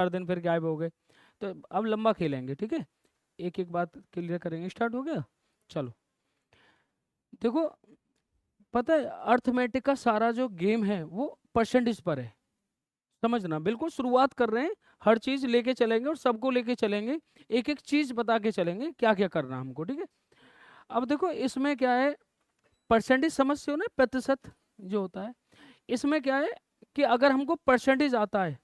4 दिन फिर गायब हो गए। तो अब लंबा खेलेंगे, ठीक है, एक एक बात क्लियर करेंगे। स्टार्ट हो गया, चलो। देखो, पता है अर्थमेटिक का सारा जो गेम है वो परसेंटेज पर है, समझना। बिल्कुल शुरुआत कर रहे हैं, हर चीज लेके चलेंगे और सबको लेके चलेंगे, एक एक चीज बता के चलेंगे क्या क्या करना है हमको, ठीक है। अब देखो इसमें क्या है, परसेंटेज समझते हो ना, प्रतिशत जो होता है। इसमें क्या है कि अगर हमको परसेंटेज आता है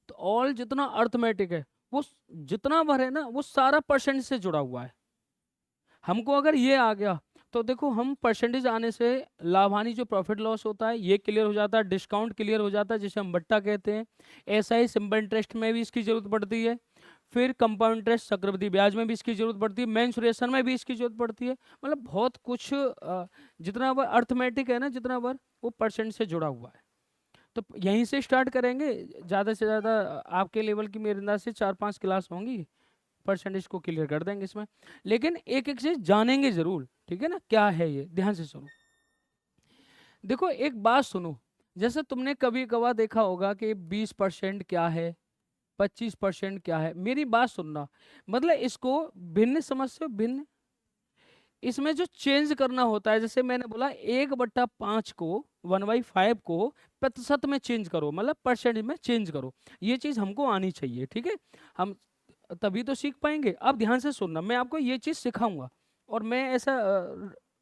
तो ऑल जितना अर्थमेटिक है वो जितना भर है ना वो सारा परसेंटेज से जुड़ा हुआ है। हमको अगर ये आ गया तो देखो हम परसेंटेज आने से लाभानी जो प्रॉफिट लॉस होता है ये क्लियर हो जाता है, डिस्काउंट क्लियर हो जाता है जिसे हम बट्टा कहते हैं। ऐसा ही सिंपल इंटरेस्ट में भी इसकी जरूरत पड़ती है, फिर कंपाउंड इंटरेस्ट चक्रवृद्धि ब्याज में भी इसकी जरूरत पड़ती है, मेंसुरेशन में भी इसकी जरूरत पड़ती है। मतलब बहुत कुछ जितना बार अर्थमेटिक है ना, जितना बार वो परसेंट से जुड़ा हुआ है। तो यहीं से स्टार्ट करेंगे, ज़्यादा से ज़्यादा आपके लेवल की मेरे अंदाज से 4-5 क्लास होंगी, परसेंटेज को क्लियर कर देंगे इसमें। लेकिन एक एक चीज जानेंगे जरूर, ठीक है ना, क्या है ये, ध्यान से सुनो। देखो एक बात सुनो, जैसे तुमने कभी कभार देखा होगा कि 20% क्या है, 25% क्या है, मेरी बात सुनना। मतलब इसको भिन्न समझते हो, भिन्न। इसमें जो चेंज करना होता है, जैसे मैंने बोला 1/5 को 1/5 को प्रतिशत में चेंज करो, मतलब परसेंटेज में चेंज करो। ये चीज हमको आनी चाहिए, ठीक है। हम तभी तो सीख पाएंगे। अब ध्यान से सुनना, मैं आपको ये चीज सिखाऊंगा और मैं ऐसा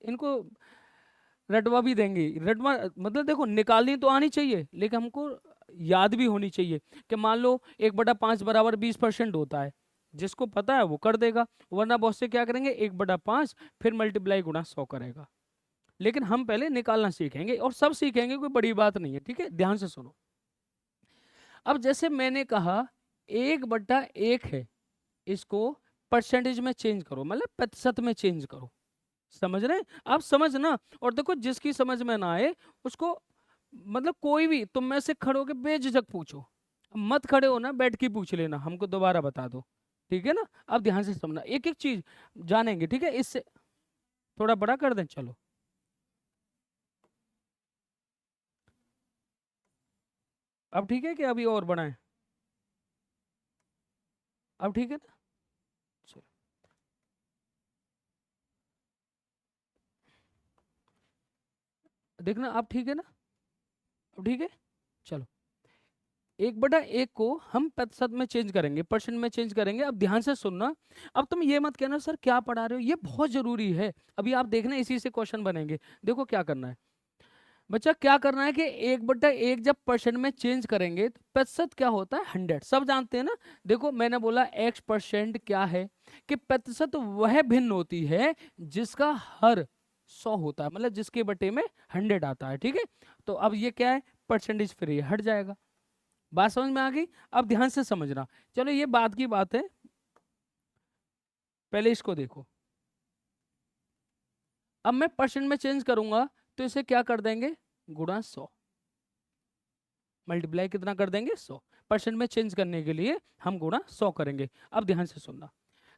इनको रटवा भी देंगे। रटवा मतलब देखो निकालनी तो आनी चाहिए लेकिन हमको याद भी होनी चाहिए कि मान लो 1/5 बराबर 20% होता है, जिसको पता है वो कर देगा, वरना बहुत से क्या करेंगे 1/5 फिर मल्टीप्लाई गुणा 100 करेगा। लेकिन हम पहले निकालना सीखेंगे और सब सीखेंगे, कोई बड़ी बात नहीं है, ठीक है, ध्यान से सुनो। अब जैसे मैंने कहा 1/1 है, इसको परसेंटेज में चेंज करो, मतलब प्रतिशत में चेंज करो। समझ रहे हैं आप, समझना। और देखो जिसकी समझ में ना आए उसको, मतलब कोई भी तुम में से खड़े होके बेझिझक पूछो, मत खड़े हो ना, बैठ के पूछ लेना, हमको दोबारा बता दो, ठीक है ना। अब ध्यान से समझना, एक एक चीज जानेंगे, ठीक है। इससे थोड़ा बड़ा कर दें, चलो। अब ठीक है कि अभी और बढ़ाएं? अब ठीक है ना, चलो। देखना अब ठीक है ना, अब ठीक है, चलो। 1/1 को हम प्रतिशत में चेंज करेंगे, परसेंट में चेंज करेंगे। अब ध्यान से सुनना। अब तुम ये मत कहना सर क्या पढ़ा रहे हो, ये बहुत जरूरी है। अभी आप देखना इसी से क्वेश्चन बनेंगे। देखो क्या करना है बच्चा, क्या करना है कि 1/1 जब परसेंट में चेंज करेंगे तो प्रतिशत क्या होता है, 100, सब जानते हैं ना। देखो मैंने बोला X% क्या है, कि प्रतिशत वह भिन्न होती है जिसका हर 100 होता है, मतलब जिसके बटे में 100 आता है, ठीक है। तो अब ये क्या है, परसेंटेज फ्री हट जाएगा। बात समझ में आ गई? अब ध्यान से समझना। चलो ये बात की बात है, पहले इसको देखो। अब मैं परसेंट में चेंज करूंगा तो इसे क्या कर देंगे, गुणा 100, मल्टीप्लाई कितना कर देंगे, 100। परसेंट में चेंज करने के लिए हम गुणा 100 करेंगे। अब ध्यान से सुनना।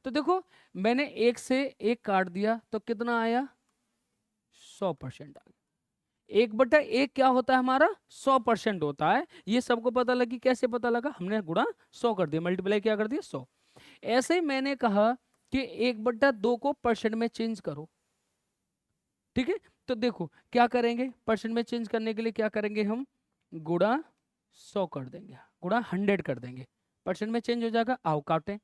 तो देखो मैंने 1 से 1 काट दिया तो कितना आया, 100% आ गया। 1/1 क्या होता है हमारा, 100% होता है। ये सबको पता लगी, कैसे पता लगा, हमने गुणा 100 कर दिया, मल्टीप्लाई क्या कर दिया, 100। ऐसे ही मैंने कहा कि 1/2 को परसेंट में चेंज करो, ठीक है। तो देखो क्या करेंगे, परसेंट में चेंज करने के लिए क्या करेंगे हम, गुणा 100 कर देंगे, गुणा 100 कर देंगे, परसेंट में चेंज हो जाएगा। आओ काटें,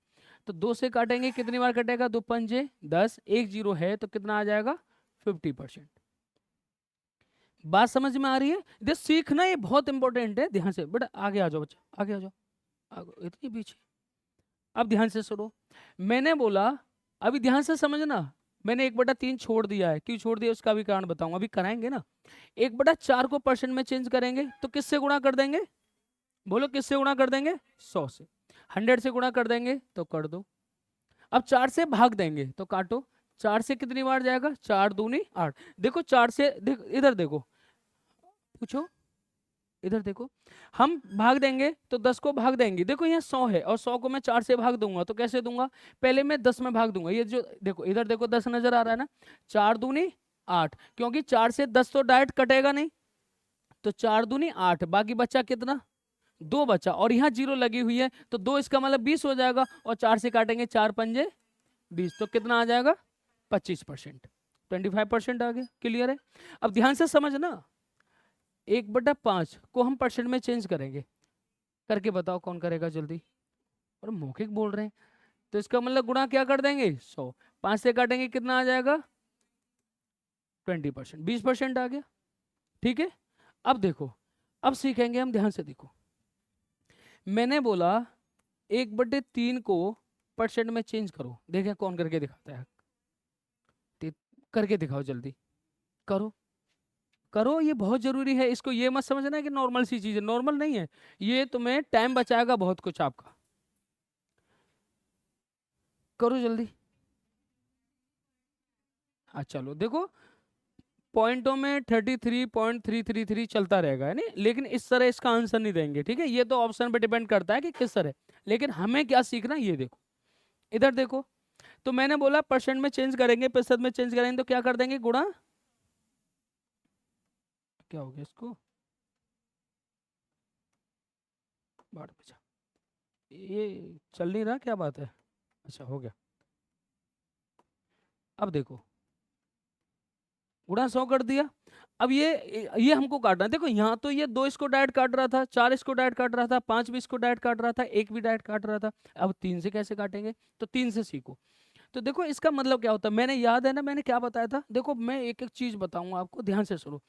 तो 2 से काटेंगे, कितनी बार कटेगा, 2×5 = 10, 1 0 है तो कितना आ जाएगा, 50%। बात समझ में आ रही है? ये सीखना ये बहुत इंपॉर्टेंट है, ध्यान से। बेटा आगे आ जाओ, बच्चा आगे आ जाओ, इतनी पीछे। अब ध्यान से सुनो, मैंने बोला, अभी ध्यान से समझना, मैंने 1/3 छोड़ दिया है, क्यों छोड़ दिया उसका भी कारण बताऊंगा, अभी कराएंगे ना। 1/4 को परसेंट में चेंज करेंगे तो किससे गुणा कर देंगे, बोलो किससे गुणा कर देंगे, 100 से। 100 से गुणा कर देंगे तो कर दो। अब 4 से भाग देंगे तो काटो, 4 से कितनी बार जाएगा, 4 दूनी 8। देखो 4 से इधर देखो, पूछो, इधर देखो। हम भाग देंगे तो 10 को भाग देंगे, देखो यहाँ 100 है और 100 को मैं 4 से भाग दूंगा तो कैसे दूंगा, पहले मैं 10 में भाग दूंगा। ये जो देखो इधर देखो 10 नजर आ रहा है ना, 4 दूनी 8, क्योंकि 4 से 10 तो डायरेक्ट कटेगा नहीं, तो 4 दूनी 8, बाकी बच्चा कितना, दो बचा और यहाँ जीरो लगी हुई है, तो दो इसका मतलब 20 हो जाएगा, और 4 से काटेंगे 4 पंजे 20, तो कितना आ जाएगा 25%, 25% आ गया। क्लियर है? अब ध्यान से समझना, 1/5 को हम परसेंट में चेंज करेंगे, करके बताओ कौन करेगा जल्दी। और मौखिक बोल रहे हैं, तो इसका मतलब गुणा क्या कर देंगे 100, 5 से काटेंगे कितना आ जाएगा 20%, 20% आ गया। ठीक है, अब देखो, अब सीखेंगे हम, ध्यान से देखो। मैंने बोला 1/3 को परसेंट में चेंज करो, देखें कौन करके दिखाता है। करके दिखाओ जल्दी, करो करो, ये बहुत जरूरी है। इसको ये मत समझना कि नॉर्मल सी चीज है, नॉर्मल नहीं है ये, तुम्हें टाइम बचाएगा बहुत कुछ आपका। करो जल्दी। हाँ चलो देखो, पॉइंटों में 33.333 चलता रहेगा, है नहीं, लेकिन इस तरह इसका आंसर नहीं देंगे, ठीक है। ये तो ऑप्शन पे डिपेंड करता है कि किस तरह, लेकिन हमें क्या सीखना है ये देखो। इधर देखो, तो मैंने बोला परसेंट में चेंज करेंगे, प्रतिशत में चेंज करेंगे, तो क्या कर देंगे गुणा, क्या हो गया इसको 12 बचा, ये चल नहीं रहा, क्या बात है, अच्छा हो गया। अब देखो गुणा 100 कर दिया। अब ये हमको काटना है, देखो यहाँ तो ये 2 इसको डायरेक्ट काट रहा था, 4 इसको डायरेक्ट काट रहा था, 5 भी इसको डायरेक्ट काट रहा था, 1 भी डायरेक्ट काट रहा था। अब 3 से कैसे काटेंगे, तो 3 से सीखो। तो देखो इसका मतलब क्या होता है, मैंने याद है ना, मैंने क्या बताया था, देखो मैं एक एक चीज बताऊंगा आपको, ध्यान से सुनो।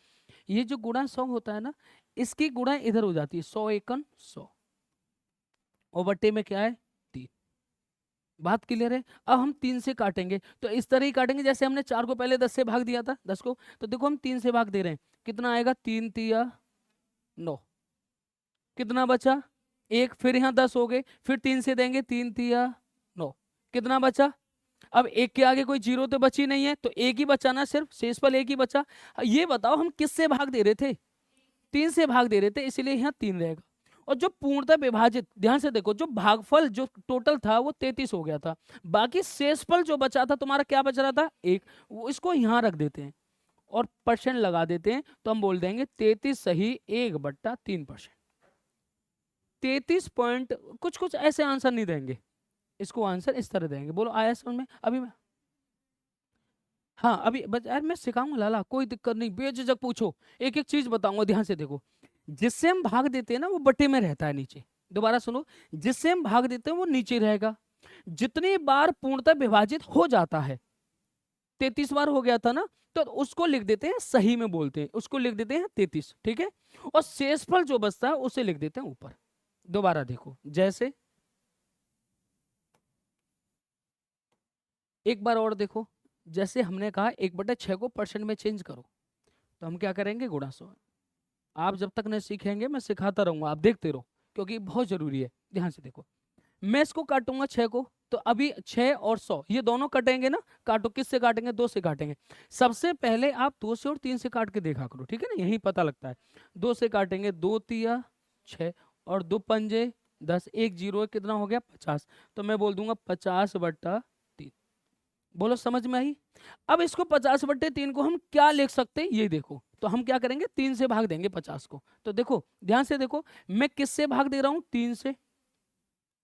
ये जो गुणा 100 होता है ना, इसकी गुणा इधर हो जाती है, 100 एकन 100, और बट्टे में क्या है 3। बात क्लियर है? अब हम 3 से काटेंगे, तो इस तरह ही काटेंगे जैसे हमने 4 को पहले 10 से भाग दिया था, 10 को, तो देखो हम 3 से भाग दे रहे हैं, कितना आएगा 3 तिया 9, कितना बचा 1, फिर यहाँ 10 हो गए, फिर 3 से देंगे 3 तिया 9, कितना बचा, अब एक के आगे कोई जीरो तो बची नहीं है, तो एक ही बचा ना, सिर्फ शेषफल एक ही बचा। ये बताओ हम किससे भाग दे रहे थे, 3 से भाग दे रहे थे, इसलिए यहाँ 3 रहेगा। और जो पूर्णतः विभाजित, ध्यान से देखो, जो भागफल जो टोटल था वो 33 हो गया था, बाकी शेषफल जो बचा था तुम्हारा क्या बच रहा था 1, वो इसको यहाँ रख देते हैं और परसेंट लगा देते हैं, तो हम बोल देंगे 33 सही 1/3%। 33 पॉइंट कुछ कुछ ऐसे आंसर नहीं देंगे, इसको आंसर इस तरह देंगे। बोलो आया समझ में? अभी मैं, हाँ अभी बस यार मैं सिखाऊंगा लाला, कोई दिक्कत नहीं, बेझिझक पूछो, एक एक चीज बताऊंगा। ध्यान से देखो, जिससे हम भाग देते हैं ना वो बटे में रहता है नीचे, दोबारा सुनो, जिससे हम भाग देते हैं वो नीचे रहेगा। जितनी बार पूर्णतः विभाजित हो जाता है, 33 बार हो गया था ना, तो उसको लिख देते हैं, सही में बोलते हैं उसको लिख देते हैं 33, ठीक है। और शेषफल जो बचता है उसे लिख देते हैं ऊपर। दोबारा देखो, जैसे एक बार और देखो, जैसे हमने कहा 1/6 को परसेंट में चेंज करो, तो हम क्या करेंगे गुणा 100। आप जब तक नहीं सीखेंगे मैं सिखाता रहूंगा, आप देखते रहो, क्योंकि बहुत जरूरी है। ध्यान से देखो, मैं इसको काटूंगा 6 को, तो अभी 6 और 100 ये दोनों कटेंगे ना, काटो, किससे काटेंगे 2 से काटेंगे। सबसे पहले आप 2 से और 3 से काट के देखा करो, ठीक है ना, यही पता लगता है। 2 से काटेंगे, 2 तिया 6 और 2 पंजे 10, एक जीरो कितना हो गया 50, तो मैं बोल दूंगा 50/3। बोलो समझ में आई? अब इसको 50/3 को हम क्या लिख सकते हैं ये देखो, तो हम क्या करेंगे 3 से भाग देंगे 50 को। तो देखो ध्यान से देखो, मैं किससे भाग दे रहा हूं 3 से,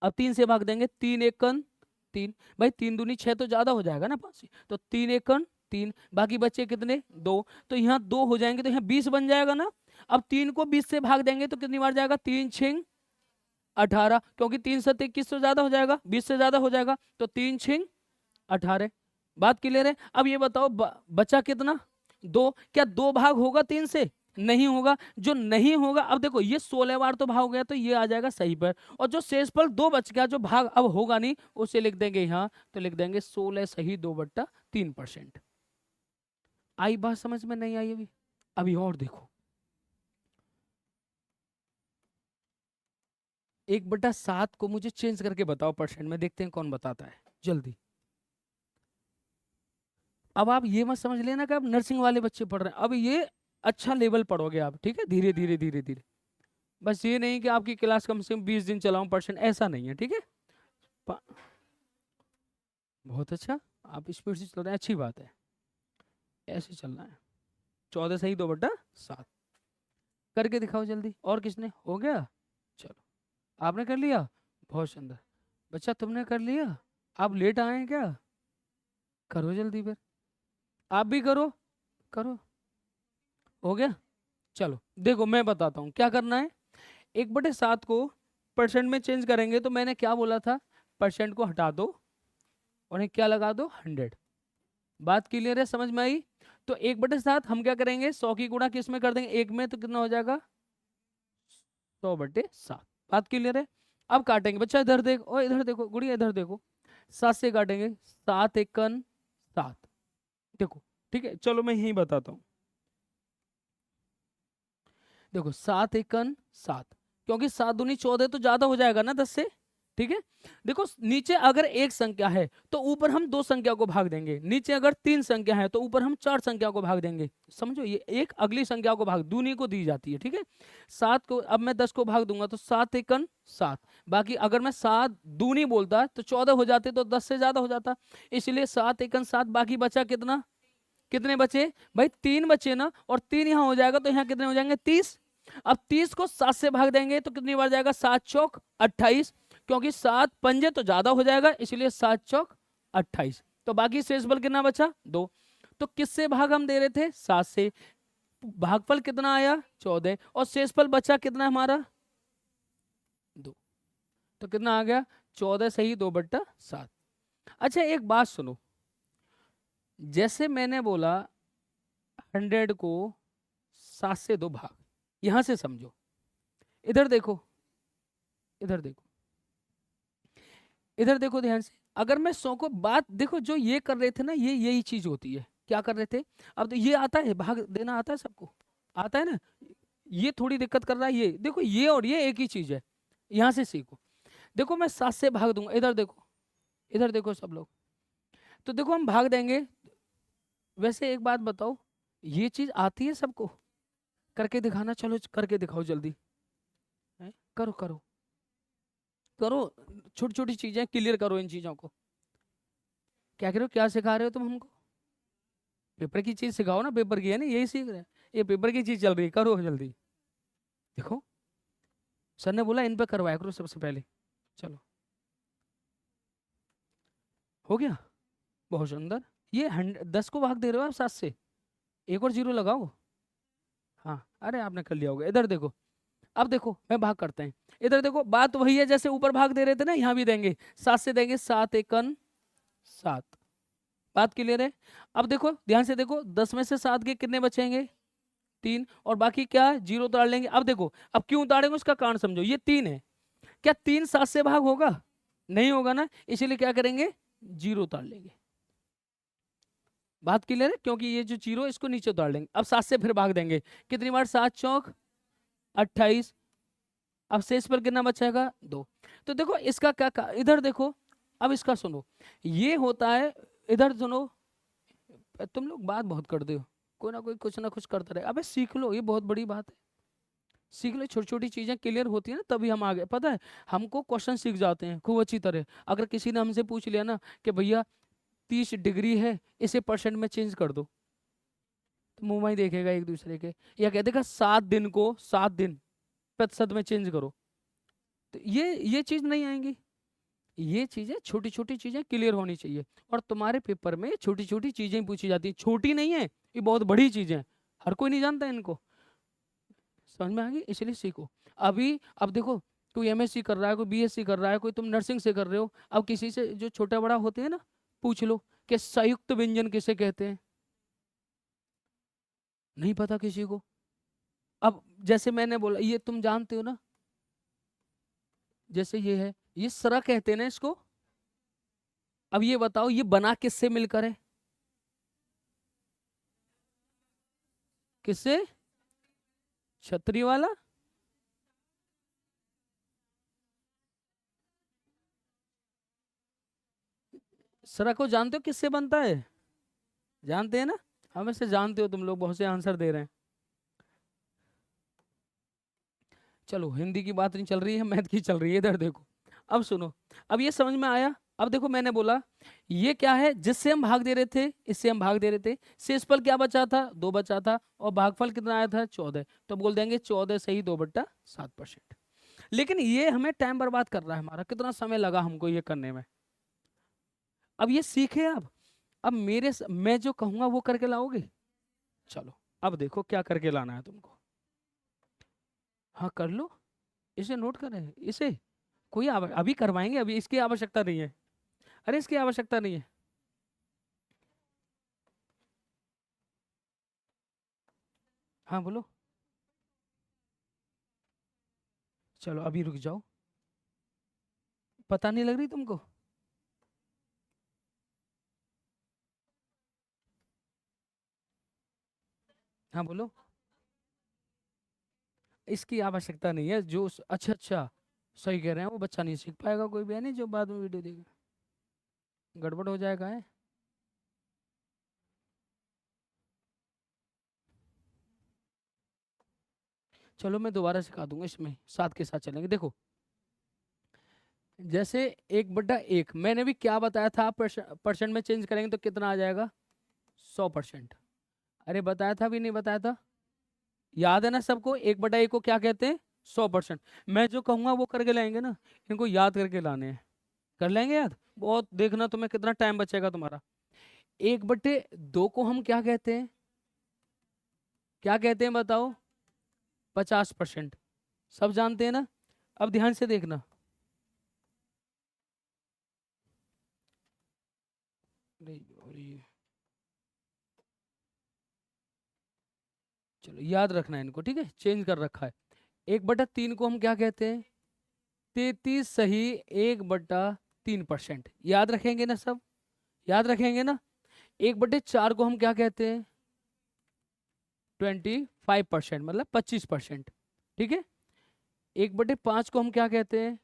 अब 3 से भाग देंगे, 3 एकन 3, भाई 3 दूनी 6 तो ज्यादा हो जाएगा ना 5 से, तो 3 एकन 3, बाकी बचे कितने 2, तो यहाँ 2 हो जाएंगे, तो यहाँ 20 बन जाएगा ना। अब 3 को 20 से भाग देंगे तो कितनी बार जाएगा, 3 छिंग 18, क्योंकि 3 7 21 से ज्यादा हो जाएगा, 20 से ज्यादा हो जाएगा, तो 3 छिंग 18। बात क्लियर है? अब ये बताओ बचा कितना 2, क्या 2 भाग होगा 3 से, नहीं होगा। जो नहीं होगा, अब देखो ये 16 बार तो भाग हो गया, तो ये आ जाएगा सही पर, और जो शेषफल 2 बच गया, जो भाग अब होगा नहीं, उसे लिख देंगे यहाँ, तो लिख देंगे 16 सही 2/3%। आई बात समझ में? नहीं आई अभी? अभी और देखो, 1/7 को मुझे चेंज करके बताओ परसेंट में, देखते हैं कौन बताता है जल्दी। अब आप ये मत समझ लेना कि आप नर्सिंग वाले बच्चे पढ़ रहे हैं, अब ये अच्छा लेवल पढ़ोगे आप, ठीक है, धीरे धीरे धीरे धीरे। बस ये नहीं कि आपकी क्लास कम से कम 20 दिन चलाऊं परसेंट, ऐसा नहीं है, ठीक है। प- बहुत अच्छा, आप स्पीड से चल रहे हैं, अच्छी बात है, ऐसे चलना है। 14 सही 2/7 करके दिखाओ जल्दी, और किसने हो गया? चलो। आपने कर लिया, बहुत सुंदर। बच्चा तुमने कर लिया, आप लेट आए हैं क्या? करो जल्दी फिर, आप भी करो, करो। हो गया? चलो देखो मैं बताता हूँ क्या करना है। 1/7 को परसेंट में चेंज करेंगे, तो मैंने क्या बोला था, परसेंट को हटा दो और एक क्या लगा दो, 100। बात क्लियर है, समझ में आई? तो 1/7 हम क्या करेंगे, 100 की गुणा किस में कर देंगे, एक में, तो कितना हो जाएगा, 100/7। बात क्लियर है? अब काटेंगे बच्चा, इधर देखो, और इधर देखो गुड़िया, इधर देखो, 7 से काटेंगे, 7 × 7। देखो ठीक है, चलो मैं यही बताता हूँ। देखो 7 × 7, क्योंकि 7 दूनी 14 तो ज्यादा हो जाएगा ना 10 से, ठीक है। देखो नीचे अगर एक संख्या है तो ऊपर हम 2 संख्या को भाग देंगे, नीचे अगर 3 संख्या है तो ऊपर हम 4 संख्या को भाग देंगे। समझो, ये एक अगली संख्या को भाग दूनी को दी जाती है, ठीक है। 7 को अब मैं 10 को भाग दूंगा तो 7 × 7। बाकी अगर मैं 7 दूनी बोलता तो 14 हो जाते, तो 10 से ज्यादा हो जाता, इसलिए 7 × 7। बाकी बचा कितना, कितने बचे भाई, 3 बचे ना, और 3 यहाँ हो जाएगा तो यहाँ कितने हो जाएंगे, 30। अब 30 को 7 से भाग देंगे तो कितनी बार जाएगा, 7 चौक 28, क्योंकि 7 पंजे तो ज्यादा हो जाएगा, इसलिए 7 चौक 28। तो बाकी शेष बल कितना बचा, 2। तो किससे भाग हम दे रहे थे, 7 से। भागफल कितना आया, 14, और शेषफल बचा कितना हमारा, 2। तो कितना आ गया, 14 सही 2/7। अच्छा एक बात सुनो, जैसे मैंने बोला 100 को 7 से 2 भाग, यहां से समझो, इधर देखो, इधर देखो, इधर देखो ध्यान से। अगर मैं 100 को, बात देखो, जो ये कर रहे थे ना, ये यही चीज होती है, क्या कर रहे थे। अब तो ये आता है, भाग देना आता है सबको, आता है ना। ये थोड़ी दिक्कत कर रहा है, ये देखो, ये और ये एक ही चीज है, यहां से सीखो। देखो मैं 7 से भाग दूंगा, इधर देखो, इधर देखो सब लोग, तो देखो हम भाग देंगे। वैसे एक बात बताओ, ये चीज आती है सबको, करके दिखाना, चलो करके दिखाओ जल्दी, करो करो करो, छोटी छोटी चीजें क्लियर करो, इन चीजों को। क्या करो, क्या सिखा रहे हो तुम हमको, पेपर की चीज सिखाओ ना, पेपर की है ना, यही सीख रहे हैं, ये पेपर की चीज चल रही है, करो जल्दी। देखो सर ने बोला इन पे करवाया करो सबसे पहले। चलो हो गया, बहुत सुंदर। ये 10 को भाग दे रहे हो आप 7 से, एक और जीरो लगाओ। हाँ अरे आपने कर लिया होगा, इधर देखो। अब देखो मैं भाग करते हैं, इधर देखो, बात वही है जैसे ऊपर भाग दे रहे थे ना, यहाँ भी देंगे, 7 से देंगे, 7 × 7। बात क्लियर है? अब देखो ध्यान से देखो, 10 में से 7 के कितने बचेंगे, 3, और बाकी क्या है, जीरो उतार लेंगे। अब देखो, अब क्यों उतारेंगे उसका कारण समझो, ये 3 है, क्या 3 7 से भाग होगा, नहीं होगा ना, इसीलिए क्या करेंगे, जीरो उतार लेंगे। बात क्लियर है? क्योंकि ये जो जीरो इसको नीचे उतार लेंगे। अब 7 से फिर भाग देंगे, कितनी बार, 7 चौक 28। अब शेष पर कितना बचेगा, 2। तो देखो इसका क्या, इधर देखो, अब इसका सुनो, ये होता है, इधर सुनो, तुम लोग बात बहुत करते हो, कोई ना कोई कुछ ना कुछ करता रहे, अबे सीख लो, ये बहुत बड़ी बात है, सीख लो, छोटी छोटी चीजें क्लियर होती है ना, तभी हम आगे, पता है हमको क्वेश्चन सीख जाते हैं खूब अच्छी तरह। अगर किसी ने हमसे पूछ लिया ना कि भैया 30 डिग्री है, इसे परसेंट में चेंज कर दो, तो मुंह में ही देखेगा एक दूसरे के, या कह देगा 7 दिन को 7 दिन प्रतिशत में चेंज करो, तो ये चीज नहीं आएंगी। ये चीजें, छोटी छोटी चीजें क्लियर होनी चाहिए, और तुम्हारे पेपर में छोटी छोटी चीजें पूछी जाती है, छोटी नहीं है, ये बहुत बड़ी चीजें हैं, हर कोई नहीं जानता इनको, समझ में आ गई, इसलिए सीखो। अभी अब देखो, कोई एमएससी कर रहा है, कोई बीएससी कर रहा है, कोई तुम नर्सिंग से कर रहे हो, अब किसी से जो छोटा बड़ा होते हैं ना, पूछ लो कि संयुक्त व्यंजन किसे कहते हैं, नहीं पता किसी को। अब जैसे मैंने बोला, ये तुम जानते हो ना, जैसे ये है, ये सरा कहते हैं ना इसको। अब ये बताओ, ये बना किससे मिलकर है, किससे, छतरी वाला, सरा को जानते हो किससे बनता है, जानते हैं ना, हमें से जानते हो तुम लोग, बहुत से आंसर दे रहे हैं। चलो हिंदी की बात नहीं चल रही है, मैथ की चल रही है, इधर देखो। अब सुनो, अब ये समझ में आया। अब देखो मैंने बोला ये क्या है, जिससे हम भाग दे रहे थे, इससे हम भाग दे रहे थे, शेषफल क्या बचा था, 2 बचा था, और भागफल कितना आया था, 14, तो बोल देंगे 14 सही 2/7%। लेकिन ये हमें टाइम बर्बाद कर रहा है, हमारा कितना समय लगा हमको ये करने में। अब ये सीखे आप, अब मैं जो कहूंगा वो करके लाओगे। चलो अब देखो क्या करके लाना है तुमको। हाँ कर लो, इसे नोट करें इसे। अभी करवाएंगे, अभी इसकी आवश्यकता नहीं है। अरे इसकी आवश्यकता नहीं है। हाँ बोलो। चलो अभी रुक जाओ, पता नहीं लग रही तुमको। हाँ बोलो। इसकी आवश्यकता नहीं है, अच्छा अच्छा, सही कह रहे हैं, वो बच्चा नहीं सीख पाएगा कोई भी, है नहीं जो बाद में वीडियो देखेगा, गड़बड़ हो जाएगा है। चलो मैं दोबारा सिखा दूंगा, इसमें साथ के साथ चलेंगे। देखो जैसे 1/1 मैंने भी क्या बताया था, आप परसेंट में चेंज करेंगे तो कितना आ जाएगा, 100%। अरे बताया था भी नहीं बताया था, याद है ना सबको, 1/1 को क्या कहते हैं, 100%। मैं जो कहूंगा वो करके लाएंगे ना, इनको याद करके लाने हैं। कर लेंगे याद, बहुत देखना तुम्हें कितना टाइम बचेगा तुम्हारा। 1/2 को हम क्या कहते हैं, क्या कहते हैं बताओ, 50%। सब जानते हैं ना। अब ध्यान से देखना। अरे अरे, चलो याद रखना है इनको, ठीक है, चेंज कर रखा है। 1/3 को हम क्या कहते हैं, 33 सही 1/3%। याद रखेंगे ना सब, याद रखेंगे ना। 1/4 को हम क्या कहते हैं, 25%, मतलब 25%। ठीक है। 1/5 को हम क्या कहते हैं,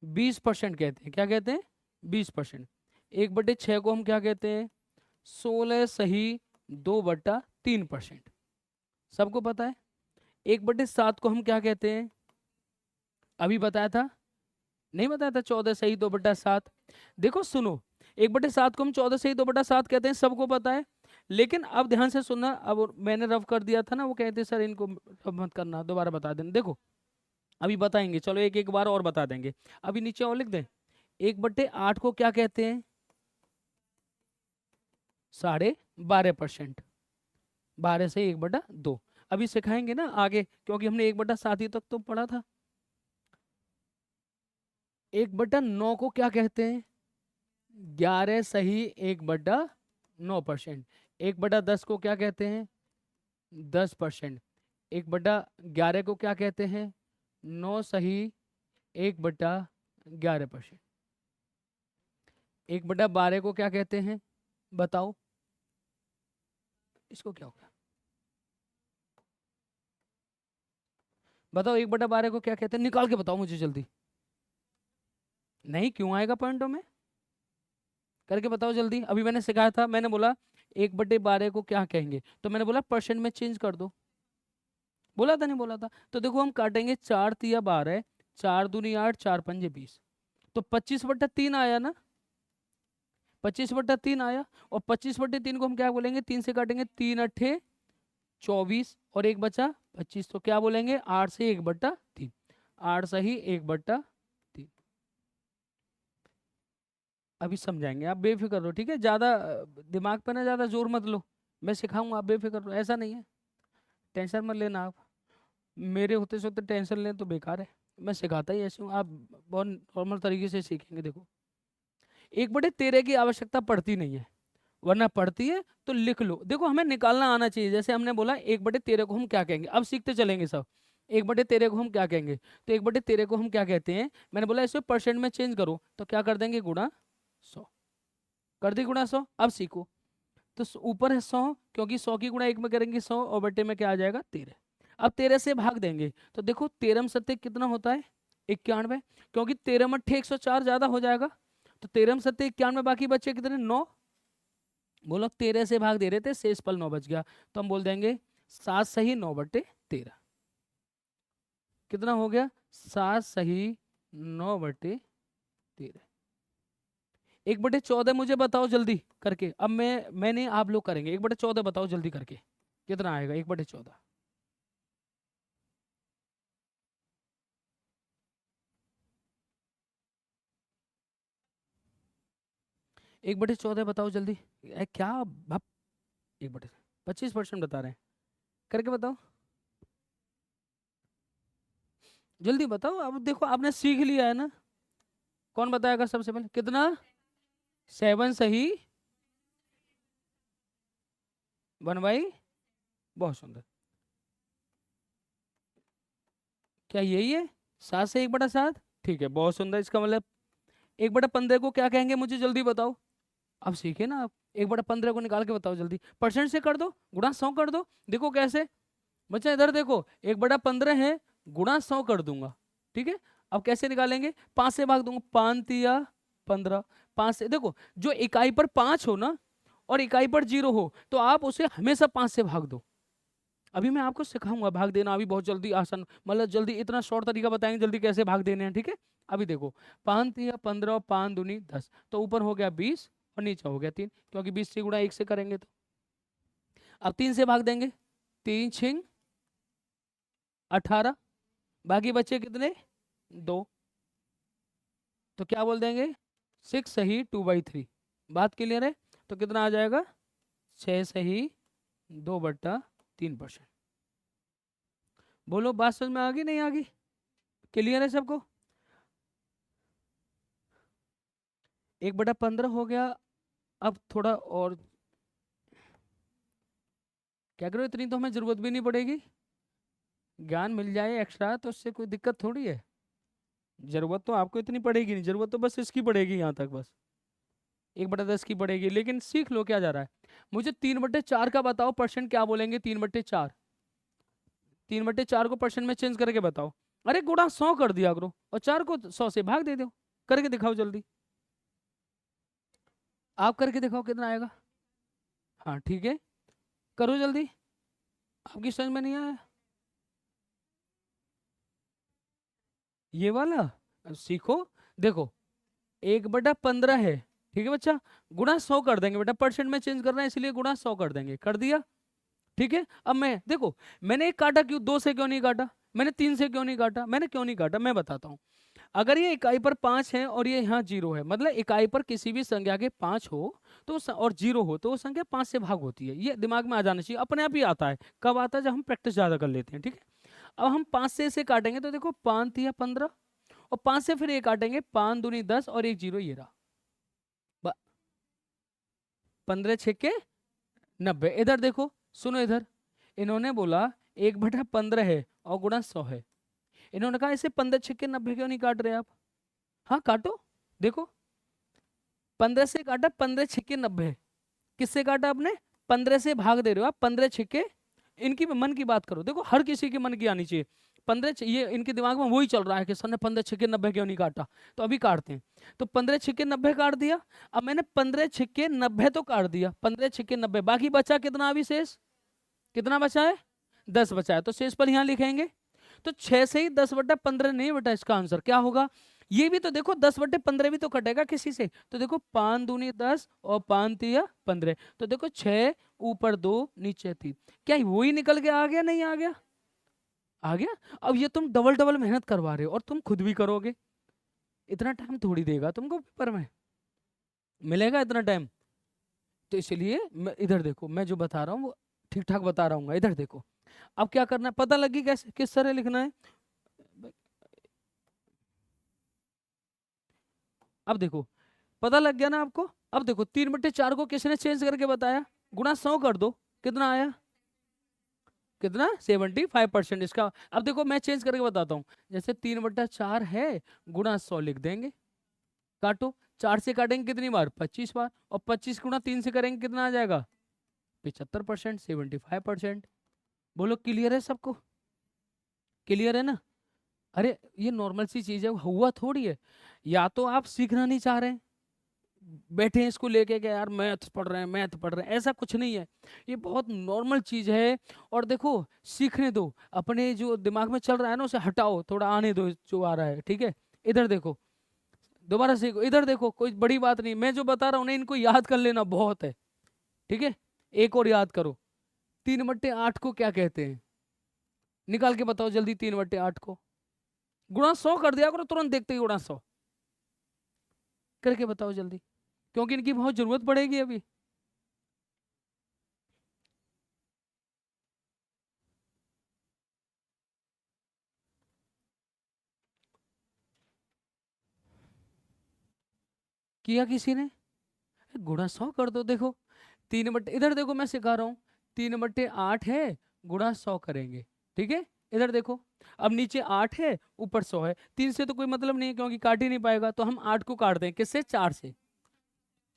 20% कहते हैं। क्या कहते हैं, 20%। 1/6 को हम क्या कहते हैं, 16 सही 2/3%। सबको पता है। 1/7 को हम क्या कहते हैं, अभी बताया था, नहीं बताया था, 14 सही 2/7। देखो सुनो, 1/7 को हम 14 सही 2/7 कहते हैं, सबको पता है। लेकिन अब ध्यान से सुनना, अब मैंने रफ कर दिया था ना, वो कहते सर इनको रफ मत करना, दोबारा बता देना। देखो अभी बताएंगे, चलो एक एक बार और बता देंगे। अभी नीचे और लिख दें। 1/8 को क्या कहते हैं, 12.5%। 12 से 1/2। अभी सिखाएंगे ना आगे, क्योंकि हमने 1/7 ही तक तो पढ़ा था। 1/9 को क्या कहते हैं, 11 सही 1/9%। 1/10 को क्या कहते हैं, 10%। 1/11 को क्या कहते हैं, 9 सही 1/11%। 1/12 को क्या कहते हैं, बताओ, इसको क्या होगा, बताओ 1/12 को क्या कहते हैं, निकाल के बताओ मुझे जल्दी। नहीं क्यों आएगा पॉइंटों में, करके बताओ जल्दी। अभी मैंने सिखाया था, मैंने बोला 1/12 को क्या कहेंगे, तो मैंने बोला परसेंट में चेंज कर दो। बोला था नहीं बोला था। तो देखो हम काटेंगे, 4 तिया 12, 4 दूनी 8, 4 पंजे 20, तो 25/3 आया ना, 25/3 आया। और 25/3 को हम क्या बोलेंगे, 3 से काटेंगे, 3 अट्ठे 24, और एक बचा 25, तो क्या बोलेंगे, 8 से 1/3। 8 सही 1/3। अभी समझाएंगे, आप बेफिक्र रहो, ठीक है, ज्यादा दिमाग पे ना ज्यादा जोर मत लो, मैं सिखाऊंगा, आप बेफिक्र रहो, ऐसा नहीं है, टेंशन मत लेना आप। मेरे होते सोते टेंशन लें तो बेकार है, मैं सिखाता ही ऐसे हूँ, आप बहुत नॉर्मल तरीके से सीखेंगे। देखो 1/13 की आवश्यकता पड़ती नहीं है, वरना पड़ती है तो लिख लो। देखो हमें निकालना आना चाहिए, जैसे हमने बोला 1/13 को हम क्या कहेंगे, अब सीखते चलेंगे सब। 1/13 को हम क्या कहेंगे, तो 1/13 को हम क्या कहते हैं, मैंने बोला इसे परसेंट में चेंज करो, तो क्या कर देंगे, गुणा 100। कर दी गुणा 100, अब सीखो। तो ऊपर है 100, क्योंकि 100 की गुणा 1 में करेंगे 100, और बट्टे में क्या आ जाएगा, 13। अब 13 से भाग देंगे, तो देखो 13 कितना होता है, 91, क्योंकि 13 104 ज्यादा हो जाएगा। तो 13 91, बाकी बच्चे कितने, 9। बोलो 13 से भाग दे रहे थे, शेष पल 9 बच गया, तो हम बोल देंगे 7 सही 9/13। कितना हो गया, 7 सही 9/13। 1/14 मुझे बताओ जल्दी करके, अब मैं नहीं, आप लोग करेंगे। 1/14 बताओ जल्दी करके, कितना आएगा 1/14। 1/14 बताओ जल्दी। क्या भप, 1/25% बता रहे हैं, करके बताओ जल्दी बताओ। अब देखो आपने सीख लिया है ना। कौन बताएगा सबसे पहले? कितना? 7 सही 1/, बहुत सुंदर। क्या यही है? 7 से 1/7, ठीक है, बहुत सुंदर। इसका मतलब 1/15 को क्या कहेंगे, मुझे जल्दी बताओ। अब सीखे ना आप। 1/15 को निकाल के बताओ जल्दी, परसेंट से कर दो, गुणा 100 कर दो। देखो कैसे बच्चा, इधर देखो, 1/15 है, गुणा 100 कर दूंगा, ठीक है। अब कैसे निकालेंगे? 5 से भाग दूंगा, 5 तिया 15। 5 से देखो, जो इकाई पर 5 हो ना और इकाई पर 0 हो तो आप उसे हमेशा 5 से भाग दो। अभी मैं आपको सिखाऊंगा भाग देना, अभी बहुत जल्दी आसान, मतलब जल्दी, इतना शॉर्ट तरीका बताएंगे जल्दी कैसे भाग देने हैं, ठीक है। अभी देखो, 5 तिया 15 और 5 दूनी 10, तो ऊपर हो गया 20 और नीचे हो गया 3, क्योंकि 20 से गुणा 1 से करेंगे तो। अब 3 से भाग देंगे, 3 छिंग 18, बाकी बचे कितने? 2, तो क्या बोल देंगे? 6 सही 2/3। बात क्लियर है? तो कितना आ जाएगा? 6 सही 2/3%। बोलो, बात समझ में आ गई नहीं आ गई? क्लियर है सबको? 1/15 हो गया। अब थोड़ा और क्या करो, इतनी तो हमें जरूरत भी नहीं पड़ेगी, ज्ञान मिल जाए एक्स्ट्रा तो उससे कोई दिक्कत थोड़ी है। जरूरत तो आपको इतनी पड़ेगी नहीं, जरूरत तो बस इसकी पड़ेगी यहाँ तक बस, 1/10 की पड़ेगी, लेकिन सीख लो क्या जा रहा है। मुझे 3/4 का बताओ परसेंट, क्या बोलेंगे? 3/4, 3/4 को परसेंट में चेंज करके बताओ। अरे गुणा 100 कर दिया करो और 4 को 100 से भाग दे दो, करके दिखाओ जल्दी। आप करके दिखाओ कितना आएगा। हाँ ठीक है, करो जल्दी। आपकी समझ में नहीं आया ये वाला? अब सीखो। देखो, 1/15 है, ठीक है बच्चा, गुणा 100 कर देंगे बेटा, परसेंट में चेंज करना है इसलिए गुणा 100 कर देंगे, कर दिया, ठीक है। अब मैं देखो, मैंने एक काटा क्यों, 2 से क्यों नहीं काटा, मैंने 3 से क्यों नहीं काटा, मैंने क्यों नहीं काटा, मैं बताता हूँ। अगर ये इकाई पर 5 है और ये यहाँ 0 है, मतलब इकाई पर किसी भी संख्या के 5 हो तो और 0 हो तो वो संख्या 5 से भाग होती है, ये दिमाग में आ जाना चाहिए, अपने आप ही आता है। कब आता है? जब हम प्रैक्टिस ज्यादा कर लेते हैं, ठीक है। अब हम 5 से इसे काटेंगे तो देखो, 5 तिया 15 और 5 से फिर ये काटेंगे, 5 दूनी 10 और एक 0 ये रहा, 15 छक्के 90। इधर देखो, सुनो इधर, इन्होंने बोला 1/15 है और गुणा 100 है, इन्होंने कहा इसे 15 छक्के 90 क्यों नहीं काट रहे आप? हाँ काटो, देखो 15 से काटा, 15 छक्के 90, किससे काटा आपने? 15 से भाग दे रहे हो आप, 15 छक्के, इनकी मन की बात करो, देखो हर किसी के मन की आनी चाहिए। 15 ये इनके दिमाग में वही चल रहा है कि सर ने 15 छक्के 90 क्यों नहीं काटा, तो अभी काटते हैं। तो 15 छक्के 90 काट दिया। अब मैंने 15 छक्के 90 तो काट दिया, 15 छक्के 90, बाकी बचा कितना अभी शेष? कितना बचा है? 10 बचा है, तो शेष पर यहाँ लिखेंगे। तो 6 से ही 10/15 नहीं बेटा, इसका आंसर क्या होगा? ये भी तो देखो, 10/15 भी तो कटेगा किसी से, तो देखो 5 दूनी 10 और 5 तिया 15, तो देखो 6 ऊपर 2 नीचे 3, क्या वही निकल के आ गया? नहीं आ गया? आ गया। अब ये तुम डबल डबल मेहनत करवा रहे हो और तुम खुद भी करोगे, इतना टाइम थोड़ी देगा तुमको पेपर में, मिलेगा इतना टाइम? तो इसलिए इधर देखो, मैं जो बता रहा हूँ वो ठीक ठाक बता रहा हूँ, इधर देखो। अब क्या करना है, पता लगी कैसे किस तरह लिखना है? अब देखो, पता लग गया ना आपको? अब देखो, 3/4 को किसने चेंज करके बताया? गुणा 100 कर दो, कितना आया? कितना? 75% इसका। अब देखो मैं चेंज करके बताता हूँ, जैसे 3/4 है, गुणा 100 लिख देंगे, काटो, 4 से काटेंगे कितनी बार? 25 बार, और 25 गुणा 3 से करेंगे कितना आ जाएगा? 75%, 75%। बोलो क्लियर है सबको? क्लियर है ना? अरे ये नॉर्मल सी चीज है, हुआ थोड़ी है। या तो आप सीखना नहीं चाह रहे हैं, बैठे हैं इसको लेके कि यार मैथ पढ़ रहे हैं, मैथ पढ़ रहे हैं, ऐसा कुछ नहीं है, ये बहुत नॉर्मल चीज है। और देखो, सीखने दो, अपने जो दिमाग में चल रहा है ना उसे हटाओ, थोड़ा आने दो जो आ रहा है, ठीक है। इधर देखो, दोबारा सीखो, इधर देखो, कोई बड़ी बात नहीं, मैं जो बता रहा हूँ ना इनको याद कर लेना बहुत है, ठीक है। एक और याद करो, 3/8 को क्या कहते हैं? निकाल के बताओ जल्दी, 3/8 को गुणा 100 कर दिया करो तुरंत, देखते ही गुणा 100 करके बताओ जल्दी। क्योंकि इनकी बहुत जरूरत पड़ेगी अभी। किया किसी ने? गुणा 100 कर दो। देखो 3/, इधर देखो मैं सिखा रहा हूँ। 3/8 है, गुणा 100 करेंगे। ठीक है, इधर देखो। अब नीचे 8 है, ऊपर 100 है। 3 से तो कोई मतलब नहीं है क्योंकि काट ही नहीं पाएगा, तो हम 8 को काट दें किससे? 4 से।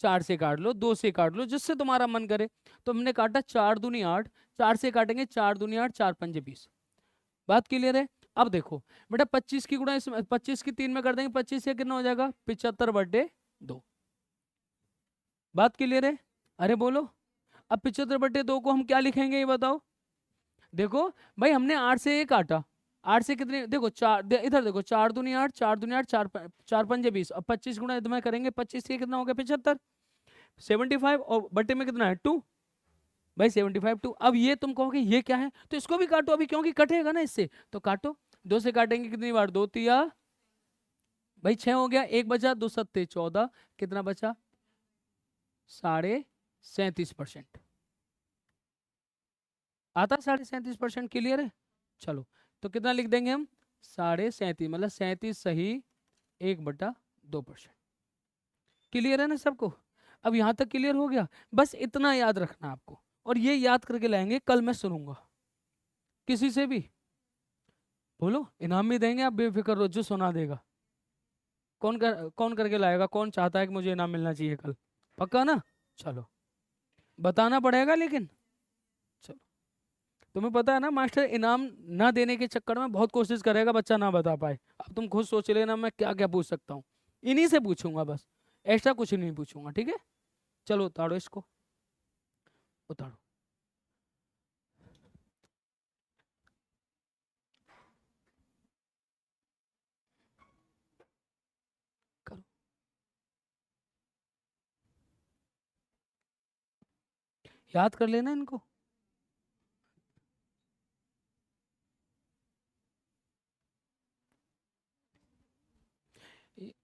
4 से काट लो, 2 से काट लो, जिससे तुम्हारा मन करे। तो हमने काटा 4 दूनी 8, 4 से काटेंगे 4 दूनी 8, 4 पंजे 20। बात क्लियर है? अब देखो बेटा 25 की गुणा इसमें, 25 की 3 में कर देंगे, 25 से कितना हो जाएगा? 75/2। बात क्लियर है? अरे बोलो। अब 75/2 को हम क्या लिखेंगे ये बताओ। देखो भाई हमने 8 से ये काटा। 8 से कितने? देखो इधर देखो, 4 दूनी 8, 4 दूनी 8, 4 पंजे 20। अब 25 गुणा इधर में करेंगे, 25 से कितना हो गया? 75। 75 और बट्टे में कितना है? 2। भाई 75 2। अब ये तुम कहोगे ये क्या है, तो इसको भी काटो अभी, क्योंकि कटेगा ना इससे, तो काटो। 2 से काटेंगे कितनी बार? 2 तिया भाई 6 हो गया, एक बचा, 2 सत्ते 14, कितना बचा? 37.5%। आता है 37.5%? क्लियर है? चलो, तो कितना लिख देंगे हम? 37.5, मतलब 37 सही 1/2%। क्लियर है ना सबको? अब यहां तक क्लियर हो गया? बस इतना याद रखना आपको, और ये याद करके लाएंगे, कल मैं सुनूंगा किसी से भी। बोलो, इनाम भी देंगे, आप बेफिक्र रहो, जो सुना देगा। कौन करके लाएगा? कौन चाहता है कि मुझे इनाम मिलना चाहिए कल? पक्का ना? चलो, बताना पड़ेगा लेकिन। चलो, तुम्हें पता है ना मास्टर इनाम ना देने के चक्कर में बहुत कोशिश करेगा बच्चा ना बता पाए। अब तुम खुद सोच लेना मैं क्या क्या पूछ सकता हूँ। इन्हीं से पूछूंगा बस, एक्स्ट्रा कुछ नहीं पूछूंगा। ठीक है, चलो उतारो इसको, उतारो। करो, याद कर लेना इनको। ये-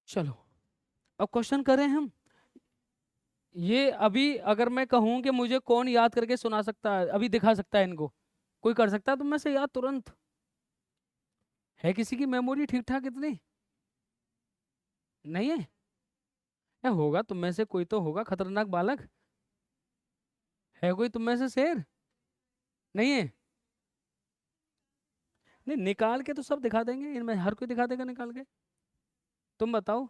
चलो, अब क्वेश्चन करें हम। ये अभी अगर मैं कहूं कि मुझे कौन याद करके सुना सकता है, अभी दिखा सकता है इनको, कोई कर सकता है तुम में से याद तुरंत? है किसी की मेमोरी ठीक ठाक इतनी? नहीं है? या होगा तुम में से कोई, तो होगा खतरनाक बालक। है कोई तुम में से शेर? नहीं है? नहीं, निकाल के तो सब दिखा देंगे, इनमें हर कोई दिखा देगा निकाल के। तुम बताओ,